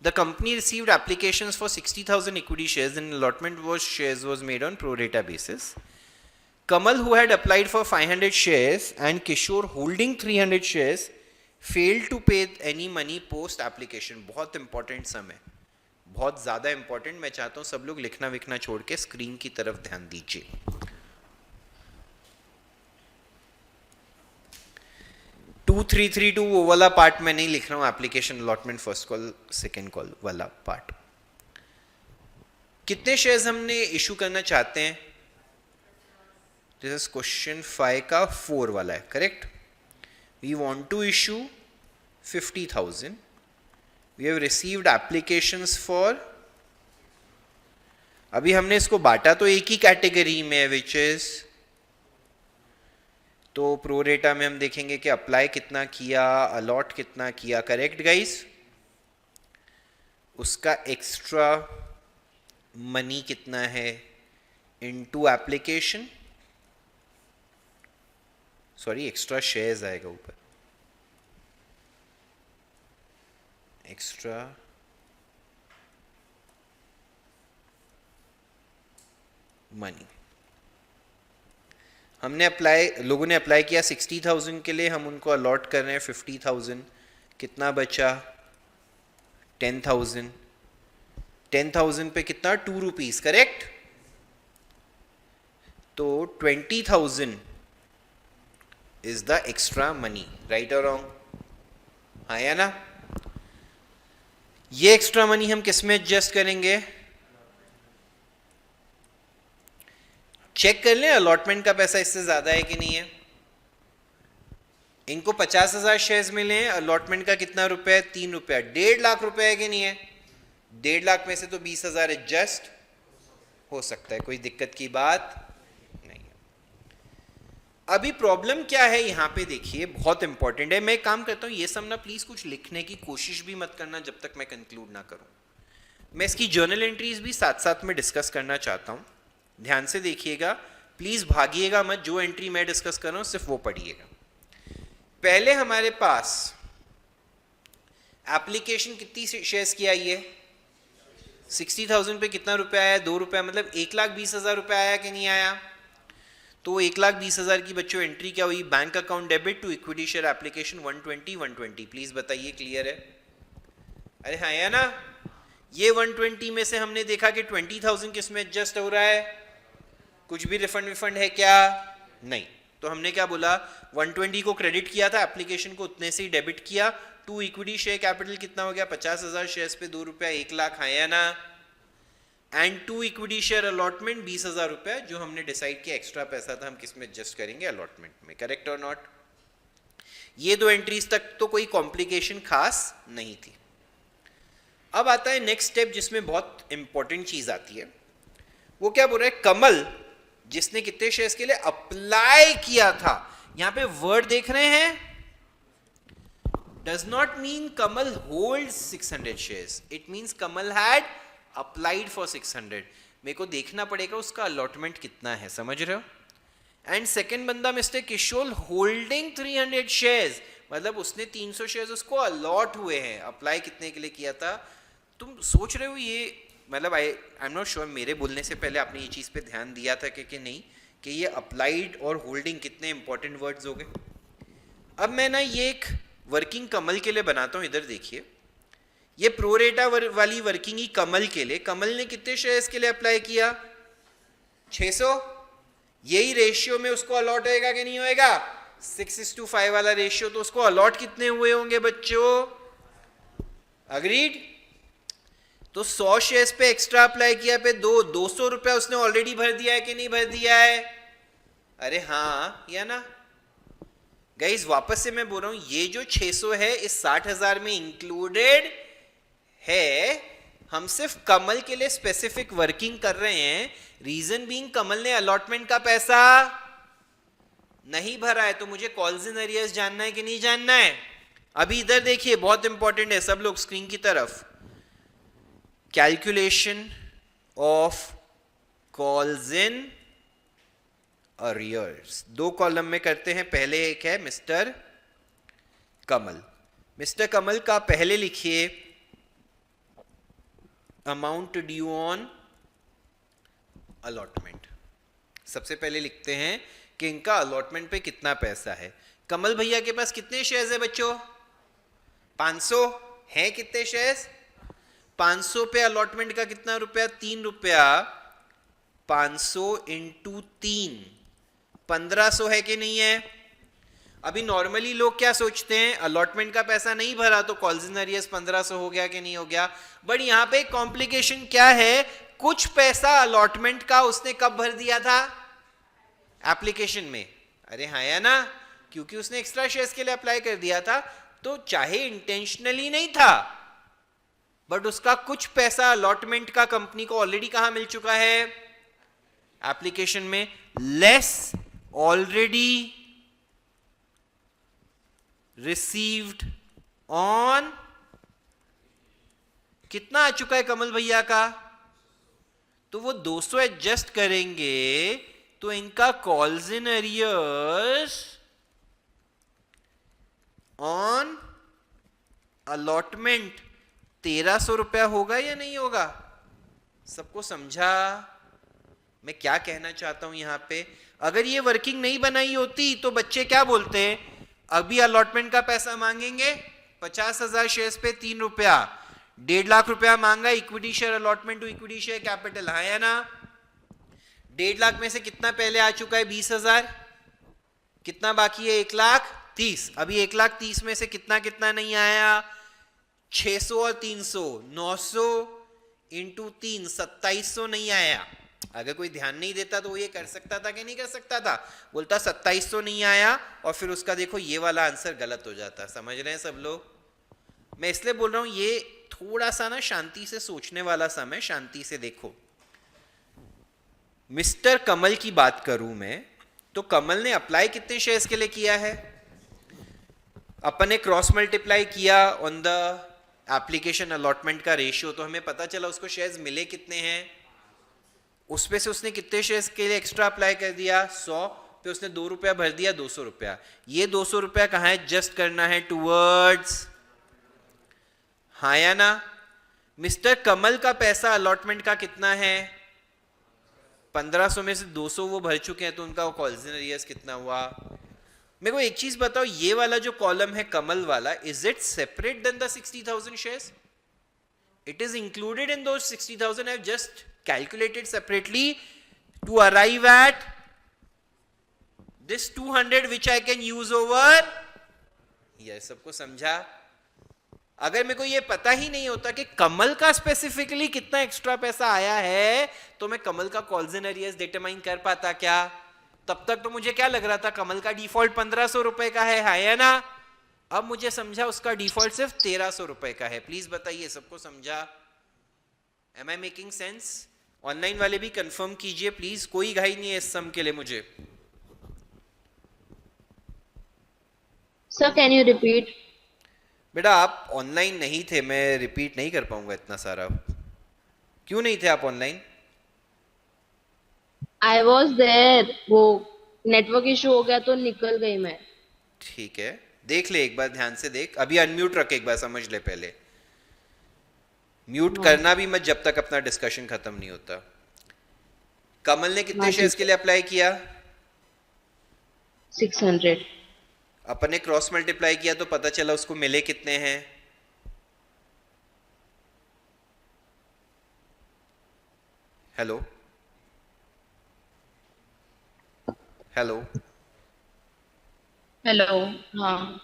The company received applications for 60,000 equity shares and allotment was made on pro rata basis. Kamal, who had applied for 500 shares, and Kishore, holding 300 shares, failed to pay any money post application. बहुत important सम है, बहुत ज़्यादा important। मैं चाहता हूँ सब लोग लिखना विखना छोड़ के स्क्रीन की तरफ ध्यान दीजिए। 2332 वो वाला पार्ट मैं नहीं लिख रहा हूँ, application allotment first call second call वाला पार्ट। कितने शेयर्स हमने इशू करना चाहते हैं? दिस इज क्वेश्चन 5 का 4 वाला है, correct. We want to issue 50,000, we have received applications for, अभी हमने इसको बांटा तो एक ही कैटेगरी में, विच इज, तो प्रो रेटा में हम देखेंगे कि अप्लाई कितना किया, अलॉट कितना किया, करेक्ट गाइस। उसका एक्स्ट्रा मनी कितना है into application, sorry extra shares आएगा ऊपर, एक्स्ट्रा मनी। हमने अप्लाई, लोगों ने अप्लाई किया 60,000 के लिए, हम उनको अलॉट कर रहे हैं 50,000, कितना बचा 10,000, 10,000 पे कितना 2 रुपीज, करेक्ट। तो 20,000 is the extra money, right और रॉन्ग, हाँ या ना। ये एक्स्ट्रा मनी हम किस में एडजस्ट करेंगे, चेक कर लें अलॉटमेंट का पैसा इससे ज्यादा है कि नहीं है। इनको 50,000 शेयर्स मिले हैं, अलॉटमेंट का कितना रुपए है, 3 रुपया, 1.5 लाख रुपए है कि नहीं है। 1.5 लाख में से तो 20,000 एडजस्ट हो सकता है, कोई दिक्कत की बात नहीं है। अभी प्रॉब्लम क्या है यहाँ पे देखिए, बहुत इंपॉर्टेंट है। मैं एक काम करता हूँ, ये सब ना प्लीज कुछ लिखने की कोशिश भी मत करना जब तक मैं कंक्लूड ना करूँ। मैं इसकी जर्नल एंट्रीज भी साथ साथ में डिस्कस करना चाहता हूँ, ध्यान से देखिएगा, प्लीज भागिएगा मत, जो एंट्री मैं डिस्कस कर रहा हूं सिर्फ वो पढ़िएगा। पहले हमारे पास एप्लीकेशन कितनी शेयर्स की आई है, 60,000 पे कितना रुपया आया, 2 रुपया, मतलब 1,20,000 रुपया आया कि नहीं आया। तो 1,20,000 की बच्चों एंट्री क्या हुई, bank account debit to equity share application 120, please बताइए क्लियर है, अरे हाँ या ना। ये 120 में से हमने देखा कि 20,000 किस में एडजस्ट हो रहा है, कुछ भी रिफंड विफंड है क्या, नहीं। तो हमने क्या बोला, 120 को क्रेडिट किया था, एप्लीकेशन को उतने से ही डेबिट किया। टू इक्विटी शेयर कैपिटल कितना हो गया, 50,000 शेयर्स पे 2 रुपया, 1 लाख, है या ना। And to equity share allotment 20,000 रुपया, जो हमने डिसाइड किया एक्स्ट्रा पैसा था, हम किस में एडजस्ट करेंगे, अलॉटमेंट में, करेक्ट और नॉट। ये 2 एंट्रीज तक तो कोई कॉम्प्लिकेशन खास नहीं थी। अब आता है नेक्स्ट स्टेप, जिसमें बहुत इंपॉर्टेंट चीज आती है। वो क्या बोल रहा है, कमल जिसने कितने शेयर्स के लिए अप्लाई किया था, यहां पे वर्ड देख रहे हैं, does not mean Kamal hold 600 shares, it means Kamal had applied for 600। मेरे को देखना पड़ेगा उसका अलॉटमेंट कितना है, समझ रहे हो। एंड सेकेंड बंदा मिस्टर किशोर होल्डिंग 300 शेयर्स, मतलब उसने 300 शेयर्स उसको अलॉट हुए हैं, अप्लाई कितने के लिए किया था। तुम सोच रहे हो ये, मतलब आई एम नॉट श्योर, मेरे बोलने से पहले आपने ये चीज़ पे ध्यान दिया था कि नहीं, कि ये अप्लाइड और होल्डिंग कितने इंपॉर्टेंट वर्ड्स हो गए। अब मैं ना ये एक वर्किंग कमल के लिए बनाता हूँ, इधर देखिए, ये प्रोरेटा वाली वर्किंग ही कमल के लिए, कमल ने कितने शेयर्स के लिए अप्लाई किया, 600, यही रेशियो में उसको अलॉट होएगा कि नहीं होएगा, 6:5 वाला रेशियो, तो उसको अलॉट कितने हुए होंगे बच्चों, अग्रीड। तो 100 शेयर्स पे एक्स्ट्रा अप्लाई किया पे 200 रुपया उसने ऑलरेडी भर दिया है कि नहीं भर दिया है, अरे हाँ या ना। गाइस वापस से मैं बोल रहा हूं, ये जो 600 है इस 60,000 में इंक्लूडेड है हम सिर्फ कमल के लिए स्पेसिफिक वर्किंग कर रहे हैं, रीजन बीइंग कमल ने अलॉटमेंट का पैसा नहीं भरा है, तो मुझे कॉल्स इन अरियर्स जानना है कि नहीं जानना है। अभी इधर देखिए, बहुत इंपॉर्टेंट है, सब लोग स्क्रीन की तरफ। Calculation of calls in arrears 2 column में करते हैं। पहले एक है मिस्टर कमल। मिस्टर कमल का पहले लिखिए अमाउंट ड्यू ऑन अलॉटमेंट। सबसे पहले लिखते हैं कि इनका अलॉटमेंट पे कितना पैसा है। कमल भैया के पास कितने शेयर्स है बच्चों? 500 हैं। कितने शेयर्स? 500 पे अलॉटमेंट का कितना रुपया? 3 रुपया। 500 इंटू 3 1500 है कि नहीं है? अभी नॉर्मली लोग क्या सोचते हैं, अलॉटमेंट का पैसा नहीं भरा तो कॉल्स इन अरियर्स 1500 हो गया कि नहीं हो गया। बट यहां पे कॉम्प्लिकेशन क्या है, कुछ पैसा अलॉटमेंट का उसने कब भर दिया था? एप्लीकेशन में। अरे हाँ या ना, क्योंकि उसने एक्स्ट्रा शेयर्स के लिए अप्लाई कर दिया था, तो चाहे इंटेंशनली नहीं था बट उसका कुछ पैसा अलॉटमेंट का कंपनी को ऑलरेडी कहां मिल चुका है? एप्लीकेशन में। लेस ऑलरेडी रिसीव्ड ऑन, कितना आ चुका है कमल भैया का? तो वो 200 एडजस्ट करेंगे तो इनका calls in arrears on allotment 1300 रुपया होगा या नहीं होगा? सबको समझा मैं क्या कहना चाहता हूं यहां पे? अगर ये वर्किंग नहीं बनाई होती तो बच्चे क्या बोलते हैं, अभी अलॉटमेंट का पैसा मांगेंगे 50,000 शेयर्स पे 3 रुपया, 1.5 लाख रुपया मांगा equity share allotment to equity share capital. हाँ या ना? 1.5 लाख में से कितना पहले आ चुका है? 20,000। कितना बाकी है? 1,30,000। अभी 1,30,000 में से कितना कितना नहीं आया? 600 और 300, 900 इंटू 3 2700 नहीं आया। अगर कोई ध्यान नहीं देता तो वो ये कर सकता था कि नहीं कर सकता था? बोलता 2700 नहीं आया और फिर उसका देखो ये वाला आंसर गलत हो जाता। समझ रहे हैं सब लोग? मैं इसलिए बोल रहा हूं ये थोड़ा सा ना शांति से सोचने वाला समय, शांति से देखो। मिस्टर कमल की बात करूं मैं तो कमल ने अप्लाई कितने शेयर्स के लिए किया है? अपन ने क्रॉस मल्टीप्लाई किया ऑन द एप्लीकेशन अलॉटमेंट का रेशियो, तो हमें पता चला उसको शेयर्स मिले कितने हैं। उसमें से उसने कितने शेयर्स के लिए एक्स्ट्रा अप्लाई कर दिया? 100 पे उसने 2 रुपया भर दिया, 200 रुपया। ये 200 रुपया कहाँ एडजस्ट करना है? टूवर्ड्स। हाँ या ना? मिस्टर कमल का पैसा अलॉटमेंट का कितना है? 1500 में से 200 वो भर चुके हैं, तो उनका कॉल्स इन अरियर्स कितना हुआ? मेरे को एक चीज बताओ, ये वाला जो कॉलम है कमल वाला, is it separate then the 60,000 shares? It is included in those 60,000। I have just calculated separately to arrive at this 200 which I can use over ये सबको समझा? अगर मेरे को ये पता ही नहीं होता कि कमल का स्पेसिफिकली कितना एक्स्ट्रा पैसा आया है तो मैं कमल का कॉल्स इन अरियर्स डिटरमाइन कर पाता क्या? तब तक तो मुझे क्या लग रहा था, कमल का डिफॉल्ट 1500 रुपए का है ना? अब मुझे समझा उसका डिफॉल्ट सिर्फ 1300 रुपए का है। प्लीज बताइए सबको समझा? Am I making sense? Online वाले भी कंफर्म कीजिए प्लीज, कोई घाई नहीं है इस सम के लिए मुझे। Sir can you repeat? बेटा आप ऑनलाइन नहीं थे, मैं रिपीट नहीं कर पाऊंगा इतना सारा। क्यों नहीं थे आप ऑनलाइन? आई वॉज देयर, वो नेटवर्क इशू हो गया तो निकल गई मैं। ठीक है, देख ले एक बार ध्यान से देख। अभी अनम्यूट रख, एक बार समझ ले पहले। म्यूट करना भी मत जब तक अपना डिस्कशन खत्म नहीं होता। कमल ने कितने शेयर्स के लिए अप्लाई किया? 600। अपन ने क्रॉस मल्टीप्लाई किया तो पता चला उसको मिले कितने हैं? Hello hello hello. हाँ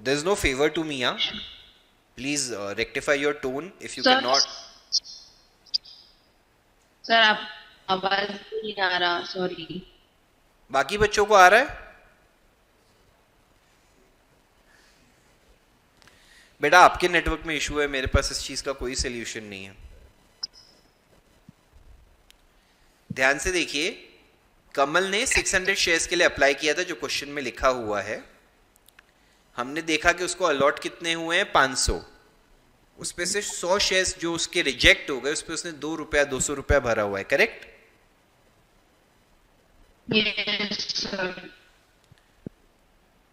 there is no favor to me, huh? Please rectify your tone if you cannot. Sir आप आवाज नहीं आ रहा, सॉरी। बाकी बच्चों को आ रहा है? बेटा आपके नेटवर्क में इशू है, मेरे पास इस चीज का कोई सोल्यूशन नहीं है। ध्यान से देखिए, कमल ने 600 शेयर्स के लिए अप्लाई किया था जो क्वेश्चन में लिखा हुआ है। हमने देखा कि उसको अलॉट कितने हुए हैं, 500। उस पे से 100 शेयर्स जो उसके रिजेक्ट हो गए उस पे उसने ₹2 ₹200 भरा हुआ है, करेक्ट? Yes sir.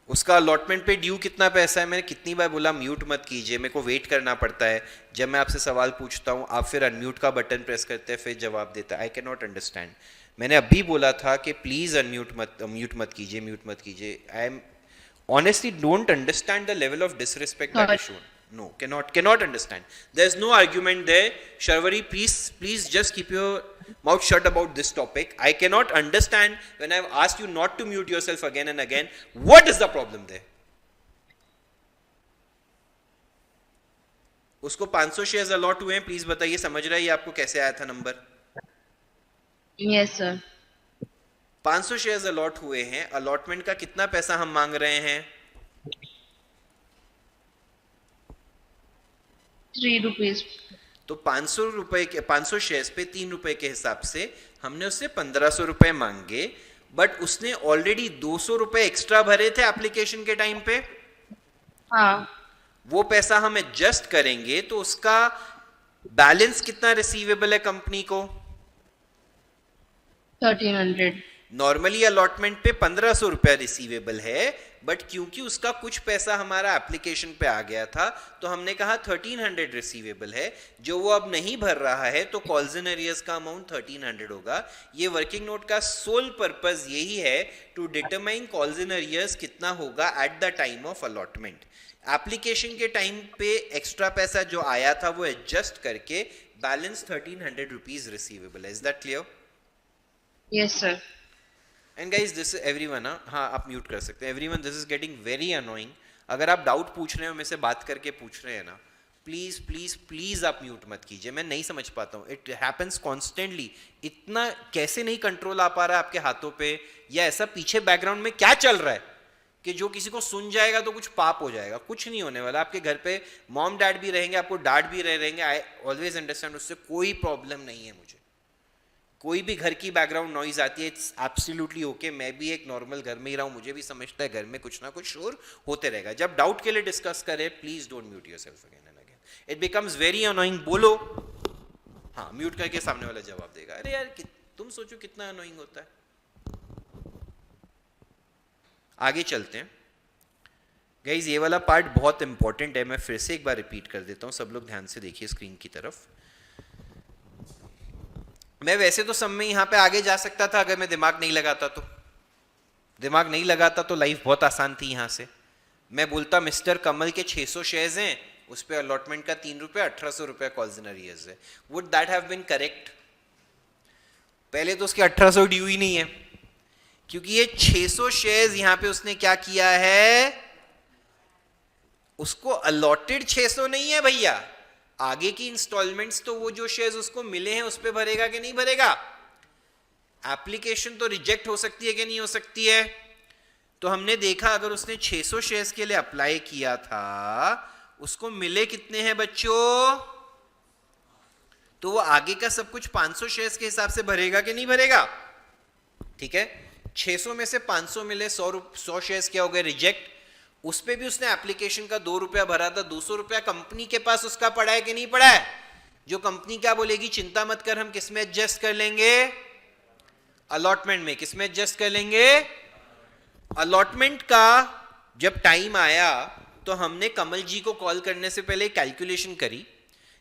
उसका अलॉटमेंट पे ड्यू कितना पैसा है? मैंने कितनी बार बोला म्यूट मत कीजिए, मेरे को वेट करना पड़ता है। जब मैं आपसे सवाल पूछता हूँ आप फिर अनम्यूट का बटन प्रेस करते हैं फिर जवाब देता है। I can not understand. मैंने अभी बोला था कि प्लीज म्यूट मत कीजिए। I am honestly don't understand the level of disrespect that is shown. No, cannot understand. There's no argument there. Sharvari, please just keep your mouth shut about this topic. I cannot understand when I've asked you not to mute yourself again and again. What is the problem there? उसको 500 shares allot हुए हैं, please बताइए, समझ रहा है ये आपको कैसे आया था number? Yes sir. 500 shares allot हुए हैं, अलॉटमेंट का कितना पैसा हम मांग रहे हैं? 3 रुपीज। तो 500 शेयर्स पे 3 रुपए के हिसाब से हमने उससे 1500 रुपए मांगे, बट उसने ऑलरेडी 200 रुपए एक्स्ट्रा भरे थे एप्लीकेशन के टाइम पे। हाँ। वो पैसा हम एडजस्ट करेंगे तो उसका बैलेंस कितना रिसीवेबल है कंपनी को? 1300। नॉर्मली अलॉटमेंट पे 1500 रुपया रिसीवेबल है, बट क्योंकि उसका कुछ पैसा हमारा एप्लीकेशन पे आ गया था तो हमने कहा 1300 रिसीवेबल है। जो वो अब नहीं भर रहा है तो कॉल्स इन एरियर्स का अमाउंट 1300 होगा। ये वर्किंग नोट का सोल पर्पस यही है to determine calls in arrears कितना होगा at the time of allotment. Application के टाइम पे एक्स्ट्रा पैसा जो आया था वो एडजस्ट करके बैलेंस 1300 रुपीज रिसीवेबल है। Is that clear? Yes sir. And guys this everyone, हाँ आप म्यूट कर सकते हैं। Everyone, this is getting very annoying. अगर आप डाउट पूछ रहे हो, मेरे से बात करके पूछ रहे हैं ना, प्लीज प्लीज प्लीज आप म्यूट मत कीजिए। मैं नहीं समझ पाता हूँ, इट हैपेंस कॉन्स्टेंटली। इतना कैसे नहीं कंट्रोल आ पा रहा है आपके हाथों पे, या ऐसा पीछे बैकग्राउंड में क्या चल रहा है कि जो किसी को सुन जाएगा तो कुछ पाप हो जाएगा? कुछ नहीं होने वाला। आपके घर पे मॉम डैड भी रहेंगे, आपको डांट भी रहेंगे। आई ऑलवेज अंडरस्टैंड, उससे कोई प्रॉब्लम नहीं है मुझे। कोई भी घर की बैकग्राउंड नॉइज आती है, इट्स एब्सोल्युटली ओके। मैं भी एक नॉर्मल घर में ही रहा हूँ, मुझे भी समझता है घर में कुछ ना कुछ शोर होते रहेगा। जब डाउट के लिए डिस्कस करें, please don't mute yourself again and again, it becomes very annoying. बोलो, हाँ म्यूट करके सामने वाला जवाब देगा। अरे यार तुम सोचो कितना अनोइंग होता है। आगे चलते हैं गाइज, ये वाला पार्ट बहुत इंपॉर्टेंट है। मैं फिर से एक बार रिपीट कर देता हूँ, सब लोग ध्यान से देखिए स्क्रीन की तरफ। मैं वैसे तो सब में यहाँ पे आगे जा सकता था अगर मैं दिमाग नहीं लगाता तो लाइफ बहुत आसान थी। यहाँ से मैं बोलता मिस्टर कमल के 600 शेयर्स हैं, उस पे अलॉटमेंट का 3 रुपये 1800 रुपये कॉल्स इन एरियर्स है। Would that have been correct? पहले तो उसके 1800 ड्यू ही नहीं है, क्योंकि ये 600 शेयर्स यहाँ पे उसने क्या किया है, उसको अलॉटेड 600 नहीं है भैया। आगे की इंस्टॉलमेंट्स तो वो जो शेयर्स उसको मिले हैं उस पे भरेगा कि नहीं भरेगा? एप्लीकेशन तो रिजेक्ट हो सकती है कि नहीं हो सकती है? तो हमने देखा अगर उसने 600 शेयर्स के लिए अप्लाई किया था, उसको मिले कितने हैं बच्चों? तो वो आगे का सब कुछ 500 शेयर्स के हिसाब से भरेगा कि नहीं भरेगा? ठीक है, 600 में से 500 मिले, 100 शेयर्स क्या हो गए, रिजेक्ट। उस पे भी उसने एप्लीकेशन का 2 रुपया भरा था, 200 रुपया कंपनी के पास उसका पड़ा है कि नहीं पड़ा है? जो कंपनी क्या बोलेगी, चिंता मत कर, हम किस में एडजस्ट कर लेंगे? अलॉटमेंट में। किस में एडजस्ट कर लेंगे? अलॉटमेंट का जब टाइम आया तो हमने कमल जी को कॉल करने से पहले कैलकुलेशन करी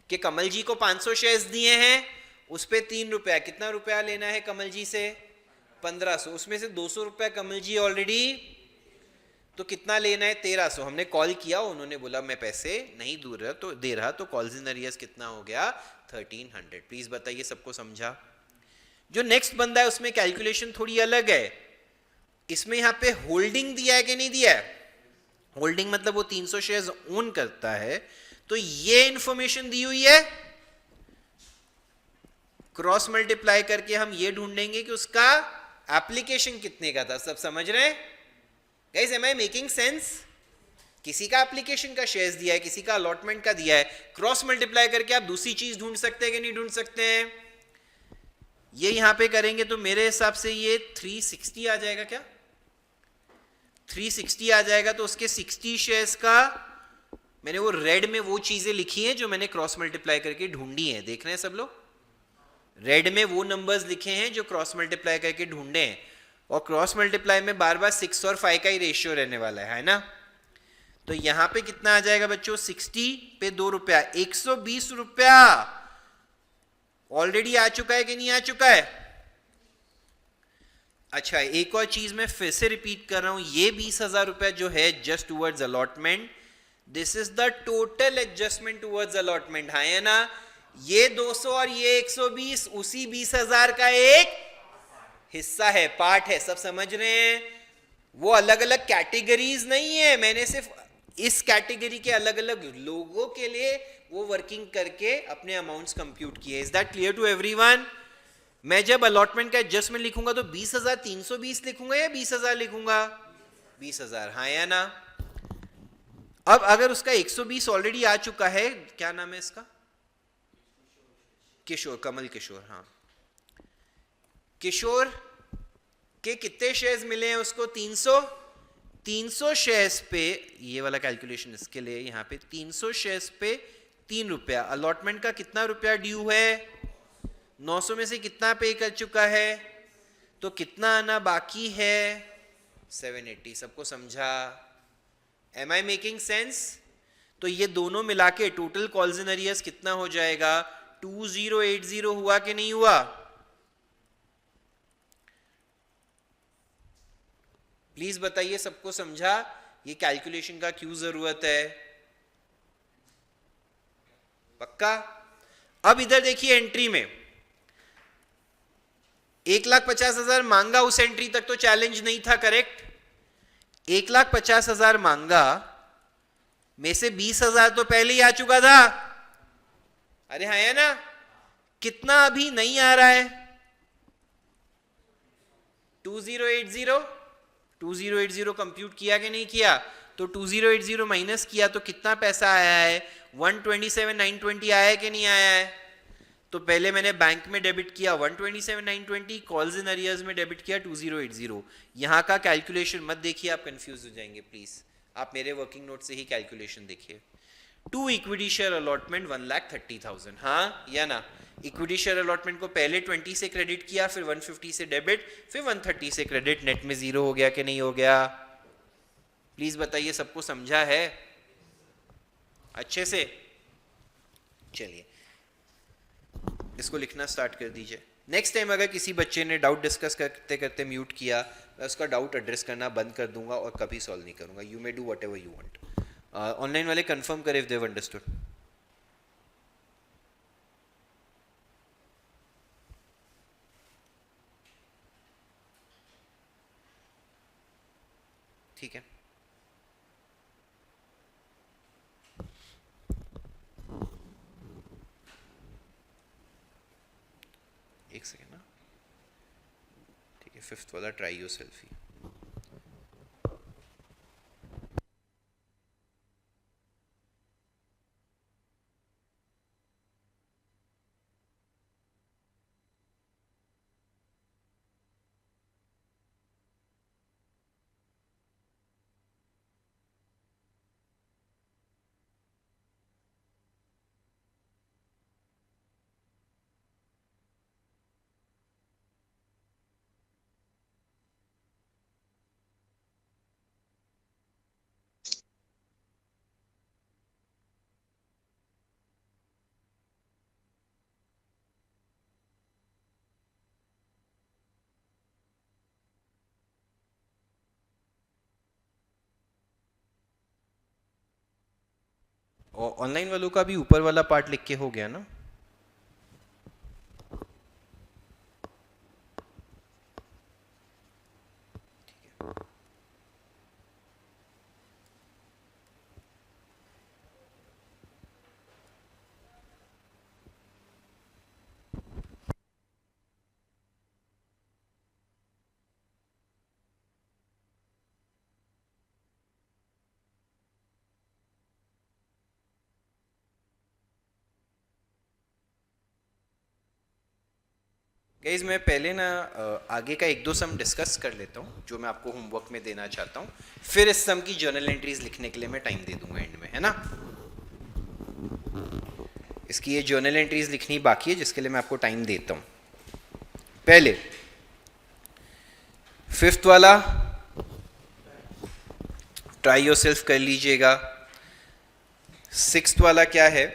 कि कमल जी को 500 शेयर्स दिए हैं, उस पे 3 रुपया, कितना रुपया लेना है कमल जी से? 1500। उसमें से 200 रुपया कमल जी ऑलरेडी, तो कितना लेना है? 1300। हमने कॉल किया, उन्होंने बोला मैं पैसे नहीं दे रहा, तो कॉल्स इन एरियर्स कितना हो गया? 1300। प्लीज बताइए, सबको समझा? जो नेक्स्ट बंदा है उसमें कैलकुलेशन थोड़ी अलग है। इसमें यहाँ पे होल्डिंग दिया है कि नहीं दिया है? होल्डिंग मतलब वो 300 शेयर्स ओन करता है, तो ये इंफॉर्मेशन दी हुई है। क्रॉस मल्टीप्लाई करके हम ये ढूंढेंगे कि उसका एप्लीकेशन कितने का था। सब समझ रहे हैं? Guys, am I making sense? किसी का एप्लीकेशन का शेयर्स दिया है, किसी का अलॉटमेंट का दिया है, क्रॉस मल्टीप्लाई करके आप दूसरी चीज ढूंढ सकते हैं कि नहीं ढूंढ सकते हैं? ये यहां पे करेंगे तो मेरे हिसाब से ये 360 आ जाएगा। क्या 360 आ जाएगा? तो उसके 60 शेयर्स का मैंने वो रेड में वो चीजें लिखी हैं जो मैंने क्रॉस मल्टीप्लाई करके ढूंढी हैं। देख रहे हैं सब लोग? रेड में वो नंबर्स लिखे हैं जो क्रॉस मल्टीप्लाई करके ढूंढे हैं, और क्रॉस मल्टीप्लाई में बार बार 6 और 5 का ही रेशियो रहने वाला है ना? तो यहां पे कितना आ जाएगा बच्चों? 60 पे 2 रुपया, 120 रुपया ऑलरेडी आ चुका है कि नहीं आ चुका है? अच्छा, एक और चीज मैं फिर से रिपीट कर रहा हूं, ये 20,000 रुपया जो है just towards allotment, this is the total adjustment towards allotment, है ना? ये 200 और ये 120 उसी 20,000 का एक हिस्सा है, पार्ट है। सब समझ रहे हैं? वो अलग अलग कैटेगरीज नहीं है, मैंने सिर्फ इस कैटेगरी के अलग अलग लोगों के लिए वो वर्किंग करके अपने अमाउंट्स कंप्यूट किए। Is that clear to everyone? मैं जब अलॉटमेंट का एडजस्टमेंट लिखूंगा तो 20,320 लिखूंगा या 20,000 लिखूंगा? 20,000, हाँ या ना? अब अगर उसका 120 ऑलरेडी आ चुका है, क्या नाम है इसका? किशोर, कमल किशोर, हाँ। किशोर के कितने शेयर्स मिले हैं उसको? 300। 300 शेयर्स पे, ये वाला कैलकुलेशन इसके लिए, यहां पे 300 शेयर्स पे 3 रुपया। अलॉटमेंट का कितना रुपया ड्यू है? 900 में से कितना पे कर चुका है? तो कितना आना बाकी है? 780। सबको समझा? Am I making sense? तो ये दोनों मिला के टोटल कॉल्स इन अरियर्स कितना हो जाएगा? 2080 हुआ कि नहीं हुआ? प्लीज बताइए, सबको समझा? ये कैलकुलेशन का क्यों जरूरत है? पक्का? अब इधर देखिए, एंट्री में 1,50,000 मांगा, उस एंट्री तक तो चैलेंज नहीं था, करेक्ट? 1,50,000 मांगा में से 20,000 तो पहले ही आ चुका था। अरे हाँ, है ना? कितना अभी नहीं आ रहा है? 2080। 2080 कंप्यूट किया कि नहीं किया? तो 2080 माइनस किया तो कितना पैसा आया है? 127,920 आया है कि नहीं आया है? तो पहले मैंने बैंक में डेबिट किया 127,920, कॉल्स इन अरियर्स में डेबिट किया 2080। यहां का कैलकुलेशन मत देखिए, आप कंफ्यूज हो जाएंगे। प्लीज आप मेरे वर्किंग नोट से ही कैलकुलेशन देखिए। 2 इक्विटी शेयर अलॉटमेंट 1,30,000, हाँ या ना? इक्विटी शेयर अलॉटमेंट को पहले 20 से क्रेडिट किया, फिर 150 से डेबिट, फिर 130 से क्रेडिट, नेट में 0 हो गया कि नहीं हो गया? प्लीज बताइए, सबको समझा है अच्छे से? चलिए इसको लिखना स्टार्ट कर दीजिए। नेक्स्ट टाइम अगर किसी बच्चे ने डाउट डिस्कस करते करते म्यूट किया, मैं उसका डाउट एड्रेस करना बंद कर दूंगा और कभी सॉल्व नहीं करूंगा। You may do what ever you want. Online वाले कंफर्म करें इफ दे हैव अंडरस्टूड। ठीक है, एक सेकेंड ना। ठीक है, 5th वाला ट्राई योर सेल्फी। और ऑनलाइन वालों का भी ऊपर वाला पार्ट लिख के हो गया ना? गाइज मैं पहले ना आगे का एक दो सम डिस्कस कर लेता हूँ जो मैं आपको होमवर्क में देना चाहता हूँ, फिर इस सम की जर्नल एंट्रीज लिखने के लिए मैं टाइम दे दूंगा एंड में, है ना। इसकी ये जर्नल एंट्रीज लिखनी बाकी है जिसके लिए मैं आपको टाइम देता हूँ। पहले 5th वाला ट्राई योरसेल्फ कर लीजिएगा। 6th वाला क्या है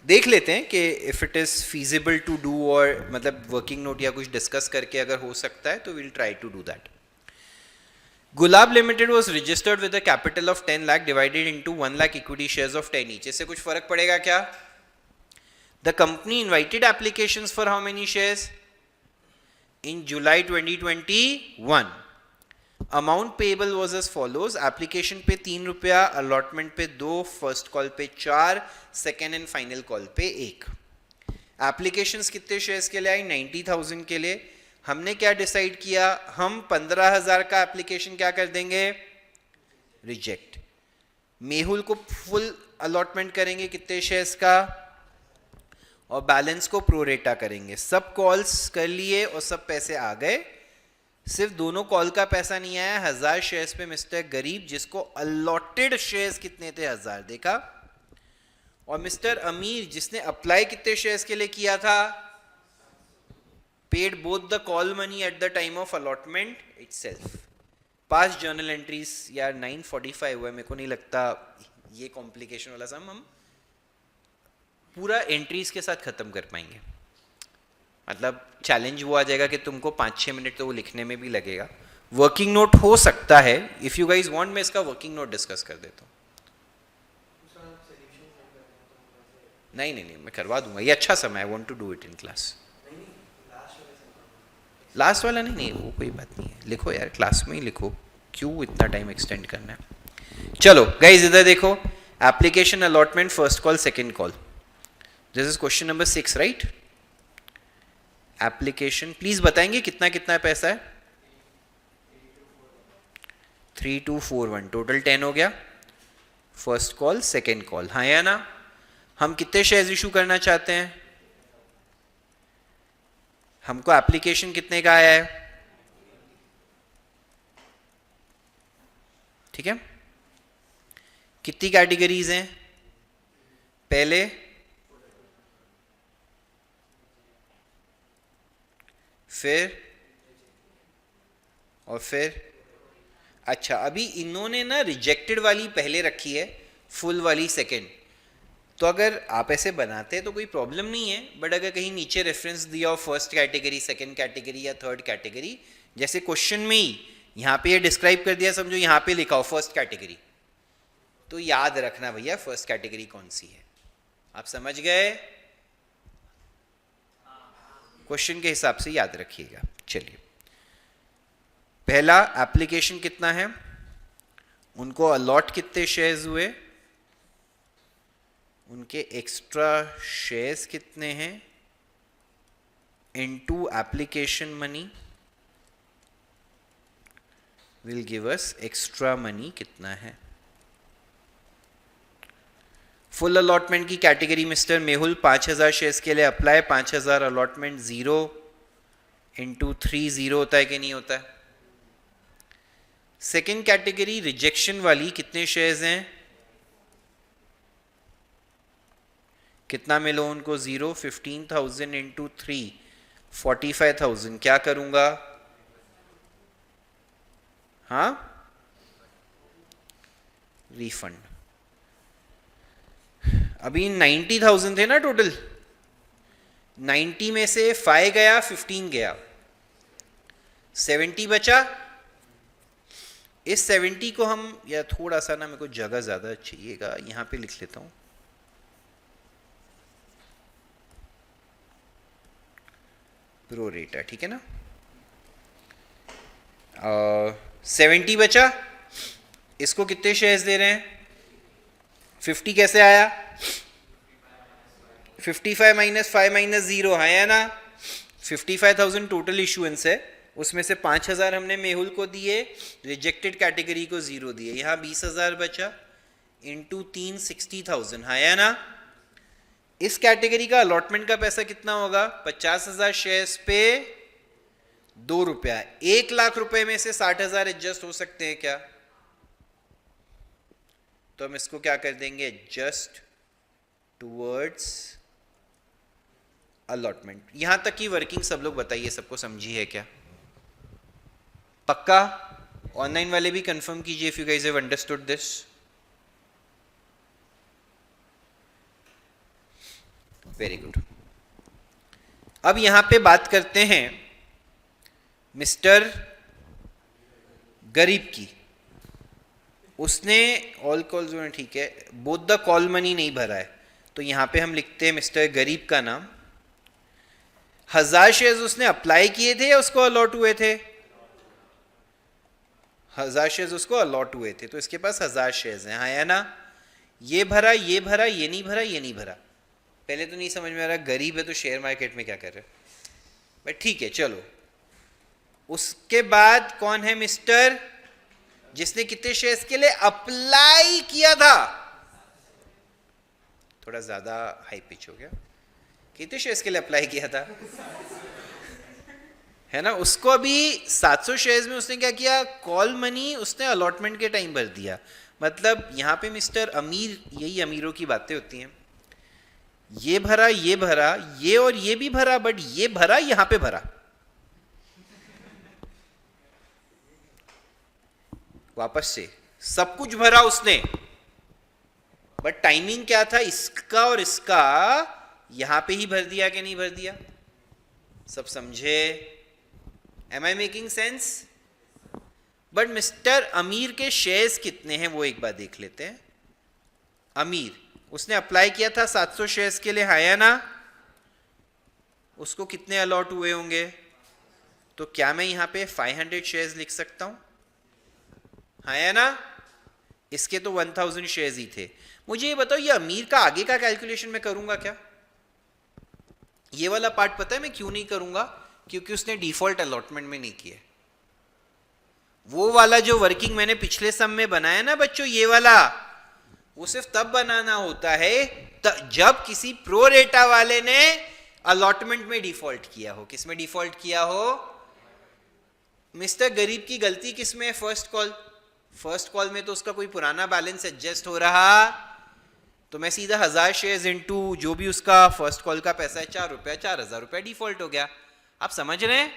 देख लेते हैं कि if it is feasible to do, और मतलब वर्किंग नोट या कुछ डिस्कस करके अगर हो सकता है तो will try to do that. Gulab Limited was registered with a capital of 10 lakh divided into 1 lakh equity shares of 10 each. इससे कुछ फर्क पड़ेगा क्या? The company invited applications for how many shares in July 2021। Amount payable was as follows. Application पे 3 रुपया, allotment पे 2, first call पे 4, second and final call पे 1। एप्लीकेशंस कितने शेयर्स के लिए आई? 90,000 के लिए। हमने क्या डिसाइड किया? हम 15,000 का एप्लीकेशन क्या कर देंगे? रिजेक्ट। मेहुल को फुल अलॉटमेंट करेंगे कितने शेयर्स का, और बैलेंस को प्रोरेटा करेंगे। सब कॉल्स कर लिए और सब पैसे आ गए, सिर्फ दोनों कॉल का पैसा नहीं आया। 1000 शेयर्स पे मिस्टर गरीब जिसको अलॉटेड शेयर्स कितने थे? 1000 देखा। और मिस्टर अमीर जिसने अप्लाई कितने शेयर्स के लिए किया था? Paid both the call money at the time of allotment itself. Pass journal entries यार 9:45 हुआ है, मेरे को नहीं लगता ये कॉम्प्लिकेशन वाला सम हम पूरा एंट्रीज के साथ खत्म कर पाएंगे। मतलब चैलेंज वो आ जाएगा कि तुमको 5-6 मिनट तो वो लिखने में भी लगेगा। वर्किंग नोट हो सकता है, इफ यू गाइज वांट मैं इसका वर्किंग नोट डिस्कस कर देता हूँ। नहीं नहीं नहीं मैं करवा दूंगा, ये अच्छा समय, I want to do it in class. Last वाला नहीं, वो कोई बात नहीं है, लिखो यार क्लास में ही लिखो, क्यों इतना टाइम एक्सटेंड करना है। चलो गाइज इधर देखो, application allotment first call second call. This is question number 6 right. Application please बताएंगे कितना कितना पैसा है? 3241, टोटल 10 हो गया। फर्स्ट कॉल सेकेंड कॉल, हाँ या ना। हम कितने शेयर्स इशू करना चाहते हैं? हमको एप्लीकेशन कितने का आया है? ठीक है। कितनी कैटेगरीज हैं? पहले फिर और फिर। अच्छा अभी इन्होंने ना रिजेक्टेड वाली पहले रखी है, फुल वाली सेकंड। तो अगर आप ऐसे बनाते हैं तो कोई प्रॉब्लम नहीं है, बट अगर कहीं नीचे रेफरेंस दिया हो फर्स्ट कैटेगरी, सेकंड कैटेगरी या थर्ड कैटेगरी, जैसे क्वेश्चन में ही यहाँ पे ये डिस्क्राइब कर दिया, समझो यहाँ पे लिखा हो फर्स्ट कैटेगरी, तो याद रखना भैया फर्स्ट कैटेगरी कौन सी है। आप समझ गए? क्वेश्चन के हिसाब से याद रखिएगा। चलिए पहला एप्लीकेशन कितना है, उनको अलॉट कितने शेयर्स हुए, उनके एक्स्ट्रा शेयर्स कितने हैं, into application money will give us extra money कितना है। फुल अलॉटमेंट की कैटेगरी मिस्टर मेहुल 5000 शेयर्स के लिए अप्लाई, 5000 अलॉटमेंट 0 इंटू 3 0 होता है कि नहीं होता है। सेकेंड कैटेगरी रिजेक्शन वाली कितने शेयर्स हैं, कितना मिलो उनको? 0। 15,000 इंटू 3 45,000। क्या करूंगा? हाँ रिफंड। अभी 90,000 थे ना टोटल, 90 में से 5 गया, 15 गया, 70 बचा। इस 70 को हम, या थोड़ा सा ना मेरे को जगह ज्यादा चाहिएगा, यहां पे लिख लेता हूं। प्रो रेटा, ठीक है ना। 70 बचा, इसको कितने शेयर्स दे रहे हैं? 50 कैसे आया? 55 माइनस 5 माइनस 0 है या ना। 55,000 टोटल इशुएंस है, उसमें से 5,000 हमने मेहुल को दिए, रिजेक्टेड कैटेगरी को 0 दिए, यहाँ 20,000 बचा, इंटू 3 60,000 है या ना। इस कैटेगरी का अलॉटमेंट का पैसा कितना होगा? 50,000 शेयर्स पे 2 रुपया। 1,00,000 रुपए में से 60,000 एडजस्ट हो सकते हैं क्या? तो हम इसको क्या कर देंगे? Adjust towards allotment. यहां तक की वर्किंग सब लोग बताइए, सबको समझी है क्या? पक्का? ऑनलाइन वाले भी कंफर्म कीजिए if you guys have understood this. Very good. अब यहां पे बात करते हैं मिस्टर गरीब की। उसने ऑल कॉल्स में ठीक है, बोथ द कॉल मनी नहीं भरा है, तो यहां पे हम लिखते हैं मिस्टर गरीब का नाम। 1000 शेयर्स उसने अप्लाई किए थे या उसको अलॉट हुए थे? 1000 शेयर्स उसको अलॉट हुए थे, तो इसके पास 1000 शेयर्स हैं, हाँ या ना? ये भरा, ये भरा, ये नहीं भरा, ये नहीं भरा। पहले तो नहीं समझ में आ रहा गरीब है तो शेयर मार्केट में क्या कर रहे हैं, बट ठीक है चलो। उसके बाद कौन है मिस्टर जिसने कितने शेयर्स के लिए अप्लाई किया था? थोड़ा ज्यादा हाई पिच हो गया। कितने शेयर्स के लिए अप्लाई किया था? है ना? उसको अभी 700 शेयर्स में उसने क्या किया? कॉल मनी उसने अलॉटमेंट के टाइम भर दिया। मतलब यहां पे मिस्टर अमीर, यही अमीरों की बातें होती हैं, ये भरा, ये भरा, ये और ये भी भरा, बट ये भरा यहां पे भरा। वापस से सब कुछ भरा उसने, बट टाइमिंग क्या था? इसका और इसका यहां पे ही भर दिया कि नहीं भर दिया? सब समझे? Am I making sense? But mister Amir के शेयर्स कितने हैं वो एक बार देख लेते हैं। अमीर, उसने अप्लाई किया था 700 शेयर्स के लिए, हाँ या ना? उसको कितने अलॉट हुए होंगे? तो क्या मैं यहां पे 500 शेयर्स लिख सकता हूं? हाँ या ना? इसके तो 1000 शेयर्स ही थे। मुझे ये बताओ, ये अमीर का आगे का कैलकुलेशन मैं करूंगा क्या? ये वाला पार्ट पता है मैं क्यों नहीं करूंगा? क्योंकि उसने डिफॉल्ट अलॉटमेंट में नहीं किया। वो वाला जो वर्किंग मैंने पिछले सम में बनाया ना बच्चों, ये वाला, वो सिर्फ तब बनाना होता है जब किसी प्रो रेटा वाले ने अलॉटमेंट में डिफॉल्ट किया हो। किस में डिफॉल्ट किया हो? मिस्टर गरीब की गलती किस में है? First call. फर्स्ट कॉल में तो उसका कोई पुराना बैलेंस एडजस्ट हो रहा, तो मैं सीधा 1000 शेयर्स इनटू जो भी उसका फर्स्ट कॉल का पैसा है 4 रुपया, 4000 रुपया डिफॉल्ट हो गया। आप समझ रहे हैं?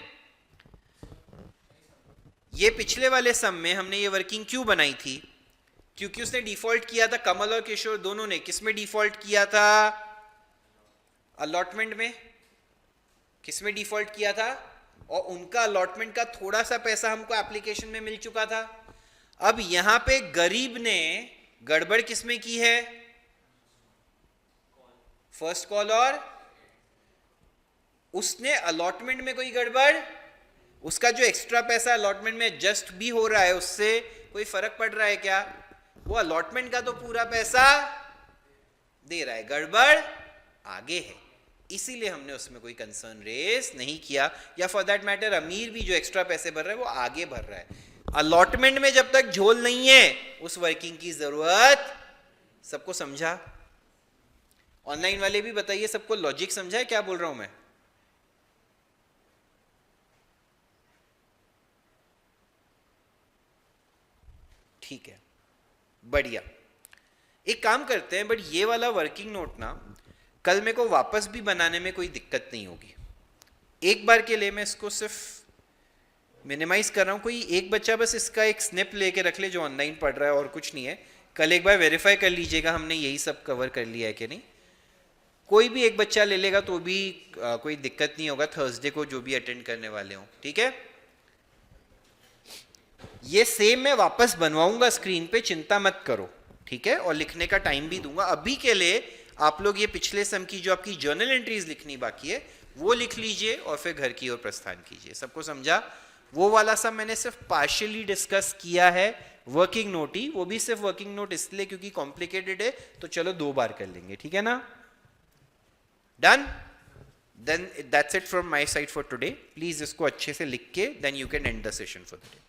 ये पिछले वाले सम में हमने ये वर्किंग क्यों बनाई थी? क्योंकि उसने डिफॉल्ट किया था, कमल और किशोर दोनों ने किस में डिफॉल्ट किया था? अलॉटमेंट में। किस में डिफॉल्ट किया था? और उनका अलॉटमेंट का थोड़ा सा पैसा हमको एप्लीकेशन में मिल चुका था। अब यहां पे गरीब ने गड़बड़ किस में की है? फर्स्ट कॉल, और उसने अलॉटमेंट में कोई गड़बड़, उसका जो एक्स्ट्रा पैसा अलॉटमेंट में एडजस्ट भी हो रहा है उससे कोई फर्क पड़ रहा है क्या? वो अलॉटमेंट का तो पूरा पैसा दे रहा है, गड़बड़ आगे है, इसीलिए हमने उसमें कोई कंसर्न रेस नहीं किया। या फॉर दैट मैटर अमीर भी जो एक्स्ट्रा पैसे भर रहा है वो आगे भर रहा है। अलॉटमेंट में जब तक झोल नहीं है उस वर्किंग की जरूरत। सबको समझा? ऑनलाइन वाले भी बताइए, सबको लॉजिक समझा है क्या बोल रहा हूं मैं? ठीक है, बढ़िया। एक काम करते हैं, बट ये वाला वर्किंग नोट ना कल मेरे को वापस भी बनाने में कोई दिक्कत नहीं होगी। एक बार के लिए मैं इसको सिर्फ मिनिमाइज कर रहा हूं। कोई एक बच्चा बस इसका एक स्निप लेके रख ले जो ऑनलाइन पढ़ रहा है, और कुछ नहीं है। कल एक बार वेरीफाई कर लीजिएगा हमने यही सब कवर कर लिया है कि नहीं। कोई भी एक बच्चा ले लेगा तो भी कोई दिक्कत नहीं होगा, थर्सडे को जो भी अटेंड करने वाले हों, ठीक है। ये सेम मैं वापस बनवाऊंगा स्क्रीन पे, चिंता मत करो, ठीक है। और लिखने का टाइम भी दूंगा। अभी के लिए आप लोग ये पिछले सम की जो आपकी जर्नल एंट्रीज लिखनी बाकी है वो लिख लीजिए और फिर घर की ओर प्रस्थान कीजिए। सबको समझा? वो वाला सम मैंने सिर्फ पार्शियली डिस्कस किया है, वर्किंग नोट ही, वो भी सिर्फ वर्किंग नोट इसलिए क्योंकि कॉम्प्लिकेटेड है, तो चलो 2 बार कर लेंगे, ठीक है ना। Done? Then that's it from my side for today. Please इसको अच्छे से लिख के then you can end the session for the day.